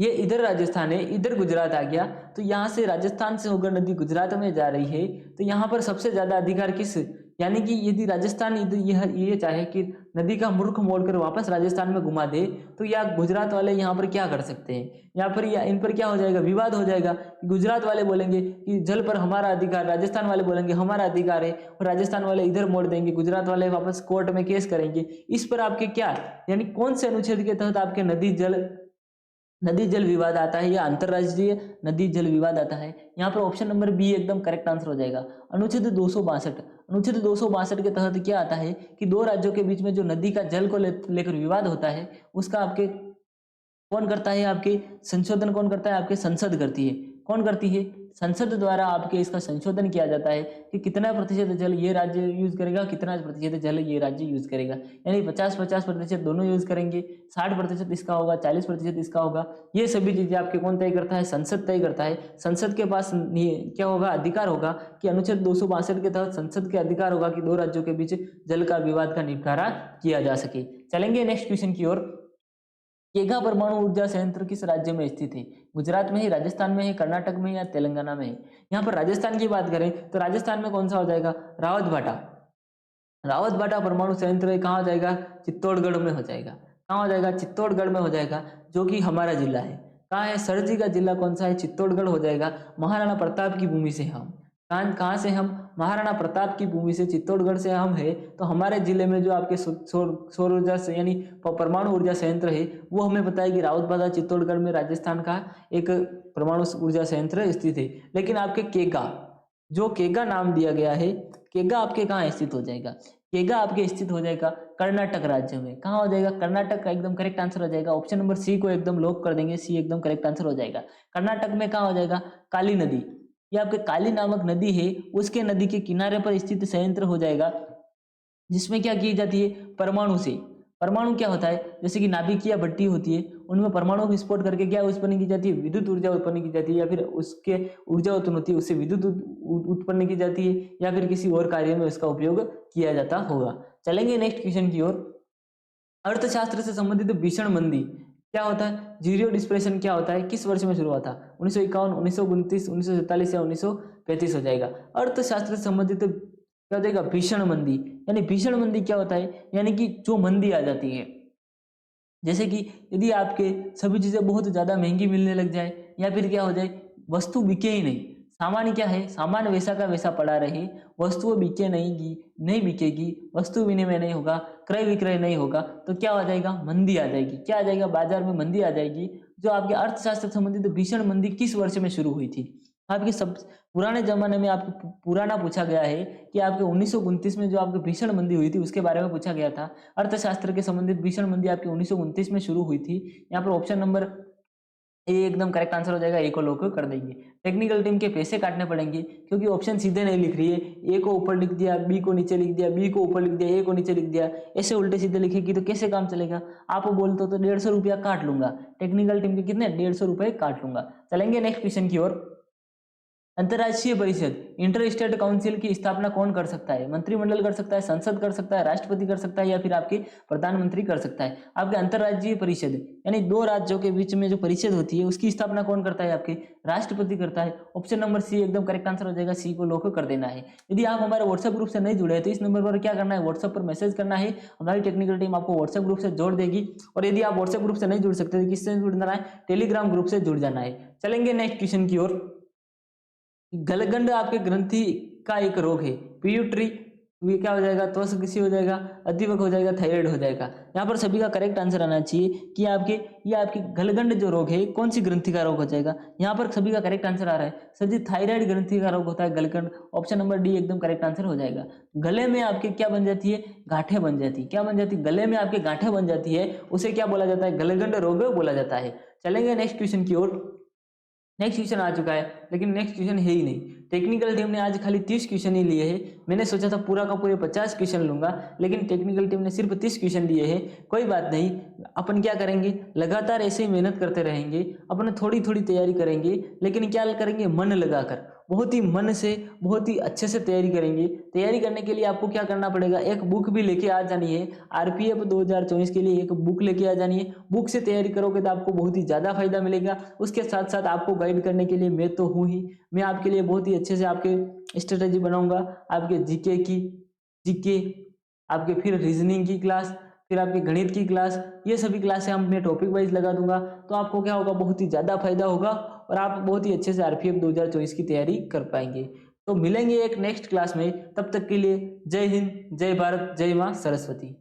ये इधर राजस्थान है, इधर गुजरात आ गया, तो यहाँ से राजस्थान से होकर नदी गुजरात में जा रही है, तो यहाँ पर सबसे ज्यादा अधिकार किस, यानी कि यदि राजस्थान इधर ये चाहे कि नदी का रुख मोड़कर वापस राजस्थान में घुमा दे, तो या गुजरात वाले यहाँ पर क्या कर सकते हैं, या फिर इन पर क्या हो जाएगा, विवाद हो जाएगा। गुजरात वाले बोलेंगे कि जल पर हमारा अधिकार, राजस्थान वाले बोलेंगे हमारा अधिकार है, और राजस्थान वाले इधर मोड़ देंगे, गुजरात वाले वापस कोर्ट में केस करेंगे। इस पर आपके क्या, यानी कौन से अनुच्छेद के तहत आपके नदी जल विवाद आता है, या अंतरराष्ट्रीय नदी जल विवाद आता है। यहाँ पर ऑप्शन नंबर बी एकदम करेक्ट आंसर हो जाएगा। अनुच्छेद 262, अनुच्छेद 262 के तहत क्या आता है कि दो राज्यों के बीच में जो नदी का जल को लेकर विवाद होता है, उसका आपके कौन करता है, आपके संशोधन कौन करता है, आपके संसद करती है। कौन करती है, संसद द्वारा आपके इसका संशोधन किया जाता है कि कितना प्रतिशत जल ये राज्य यूज करेगा, कितना प्रतिशत जल ये राज्य यूज करेगा, यानी 50-50% दोनों यूज करेंगे, 60% इसका होगा, 40% इसका होगा। ये सभी चीजें आपके कौन तय करता है, संसद तय करता है। संसद के पास क्या होगा, अधिकार होगा कि अनुच्छेद 262 के तहत संसद के अधिकार होगा कि दो राज्यों के बीच जल का विवाद का निपटारा किया जा सके। चलेंगे नेक्स्ट क्वेश्चन की ओर। केगा परमाणु ऊर्जा संयंत्र किस राज्य में स्थित है, गुजरात में है, राजस्थान में है, कर्नाटक में या तेलंगाना में है। यहाँ पर राजस्थान की बात करें तो राजस्थान में कौन सा हो जाएगा, रावतभाटा। रावतभाटा परमाणु संयंत्र कहाँ हो जाएगा, चित्तौड़गढ़ में हो जाएगा। कहाँ हो जाएगा, चित्तौड़गढ़ में हो जाएगा, जो कि हमारा जिला है। कहाँ है, सरजी का जिला कौन सा है, चित्तौड़गढ़ हो जाएगा। महाराणा प्रताप की भूमि से हम कहाँ से, हम महाराणा प्रताप की भूमि से, चित्तौड़गढ़ से हम है, तो हमारे जिले में जो आपके सौर ऊर्जा से यानी परमाणु ऊर्जा संयंत्र है वो हमें पता है कि रावतभाटा चित्तौड़गढ़ में राजस्थान का एक परमाणु ऊर्जा संयंत्र स्थित है। लेकिन आपके केगा, जो केगा नाम दिया गया है, केगा आपके कहाँ स्थित हो जाएगा, केगा आपके स्थित हो जाएगा कर्नाटक राज्य में। कहाँ हो जाएगा, कर्नाटक का एकदम करेक्ट आंसर हो जाएगा। ऑप्शन नंबर सी को एकदम लॉक कर देंगे, सी एकदम करेक्ट आंसर हो जाएगा। कर्नाटक में कहाँ हो जाएगा, काली नदी, ये आपके काली नामक नदी है, उसके नदी के किनारे पर स्थित संयंत्र हो जाएगा, जिसमें क्या की जाती है, परमाणु से। परमाणु क्या होता है, जैसे कि नाभिकीय भट्टी होती है, उनमें परमाणु को विस्फोट करके क्या उत्पन्न की जाती है, विद्युत ऊर्जा उत्पन्न की जाती है, या फिर उसके ऊर्जा उत्पन्न होती है, उससे विद्युत उत्पन्न की जाती है, या फिर किसी और कार्य में उसका उपयोग किया जाता होगा। चलेंगे नेक्स्ट क्वेश्चन की ओर। अर्थशास्त्र से संबंधित भीषण मंदी क्या होता है, जीरो डिस्प्रेशन क्या होता है, किस वर्ष में शुरू हुआ था, 1951, 1929, 1947 या 1935 हो जाएगा। अर्थशास्त्र से संबंधित क्या हो जाएगा, भीषण मंदी। यानी भीषण मंदी क्या होता है, यानी कि जो मंदी आ जाती है, जैसे कि यदि आपके सभी चीजें बहुत ज्यादा महंगी मिलने लग जाए, या फिर क्या हो जाए, वस्तु बिके ही नहीं। सामान क्या है, सामान वैसा का वैसा पड़ा रहे, वस्तु बिके नहीं बिकेगी, वस्तु विनिमय नहीं होगा, क्रय विक्रय नहीं होगा, तो क्या हो जाएगा, मंदी आ जाएगी। क्या आ जाएगा, बाजार में मंदी आ जाएगी। जो आपके अर्थशास्त्र से संबंधित भीषण मंदी किस वर्ष में शुरू हुई थी, आपके सब पुराने जमाने में आपको पुराना पूछा गया है कि आपके 1929 में जो आपकी भीषण मंदी हुई थी उसके बारे में पूछा गया था। अर्थशास्त्र के संबंधित भीषण मंदी आपकी 1929 में शुरू हुई थी। यहाँ पर ऑप्शन नंबर ए एकदम करेक्ट आंसर हो जाएगा, ए को लॉक कर देंगे। टेक्निकल टीम के पैसे काटने पड़ेंगे क्योंकि ऑप्शन सीधे नहीं लिख रही है, ए को ऊपर लिख दिया, बी को नीचे लिख दिया, बी को ऊपर लिख दिया, ए को नीचे लिख दिया, ऐसे उल्टे सीधे लिखेगी तो कैसे काम चलेगा। आप बोलते हो तो 150 रुपया काट लूंगा, टेक्निकल टीम के कितने 150 रुपए काट लूंगा। चलेंगे नेक्स्ट क्वेश्चन की ओर। अंतर्राष्ट्रीय परिषद इंटर स्टेट काउंसिल की स्थापना कौन कर सकता है, मंत्रिमंडल कर सकता है, संसद कर सकता है, राष्ट्रपति कर सकता है, या फिर आपके प्रधानमंत्री कर सकता है। आपके अंतर्राज्यीय परिषद यानी दो राज्यों के बीच में जो परिषद होती है उसकी स्थापना कौन करता है, आपके राष्ट्रपति करता है। ऑप्शन नंबर सी एकदम करेक्ट आंसर हो जाएगा, सी को लॉक कर देना है। यदि आप हमारे व्हाट्सएप ग्रुप से नहीं जुड़े हैं तो इस नंबर पर क्या करना है, व्हाट्सएप पर मैसेज करना है, हमारी टेक्निकल टीम आपको व्हाट्सएप ग्रुप से जोड़ देगी। और यदि आप व्हाट्सएप ग्रुप से नहीं जुड़ सकते तो किससे जुड़ना है, टेलीग्राम ग्रुप से जुड़ जाना है। चलेंगे नेक्स्ट क्वेश्चन की ओर। गलगंड आपके ग्रंथि का एक रोग है, पिट्यूटरी ये क्या हो जाएगा, त्वचा हो जाएगा, अधिवक हो जाएगा, थायराइड हो जाएगा। यहाँ पर सभी का करेक्ट आंसर आना चाहिए कि आपके गलगंड जो रोग है कौन सी ग्रंथि का रोग हो जाएगा। यहाँ पर सभी का करेक्ट आंसर आ रहा है सर जी, थायराइड ग्रंथि का रोग होता है गलगंड। ऑप्शन नंबर डी एकदम करेक्ट आंसर हो जाएगा। गले में आपके क्या बन जाती है, गांठें बन जाती है। क्या बन जाती है, गले में आपके गांठें बन जाती है, उसे क्या बोला जाता है, गलगंड रोग बोला जाता है। चलेंगे नेक्स्ट क्वेश्चन की ओर। नेक्स्ट क्वेश्चन आ चुका है लेकिन नेक्स्ट क्वेश्चन है ही नहीं। टेक्निकल टीम ने आज खाली 30 क्वेश्चन ही लिए हैं। मैंने सोचा था पूरा का पूरे 50 क्वेश्चन लूंगा, लेकिन टेक्निकल टीम ने सिर्फ 30 क्वेश्चन दिए हैं। कोई बात नहीं, अपन क्या करेंगे, लगातार ऐसे ही मेहनत करते रहेंगे, अपन थोड़ी थोड़ी तैयारी करेंगे, लेकिन क्या करेंगे, मन लगाकर। बहुत ही मन से, बहुत ही अच्छे से तैयारी करेंगे। तैयारी करने के लिए आपको क्या करना पड़ेगा, एक बुक भी लेके आ जानी है। आरपीएफ 2024 के लिए एक बुक लेके आ जानी है। बुक से तैयारी करोगे तो आपको बहुत ही ज़्यादा फायदा मिलेगा। उसके साथ साथ आपको गाइड करने के लिए मैं तो हूँ ही, मैं आपके लिए बहुत ही अच्छे से आपके स्ट्रेटेजी बनाऊंगा। आपके जीके, आपके फिर रीजनिंग की क्लास, फिर आपके गणित की क्लास, ये सभी क्लासें हम अपने टॉपिक वाइज लगा दूंगा। तो आपको क्या होगा, बहुत ही ज़्यादा फायदा होगा और आप बहुत ही अच्छे से आरपीएफ 2024 की तैयारी कर पाएंगे। तो मिलेंगे एक नेक्स्ट क्लास में, तब तक के लिए जय हिंद, जय भारत, जय माँ सरस्वती।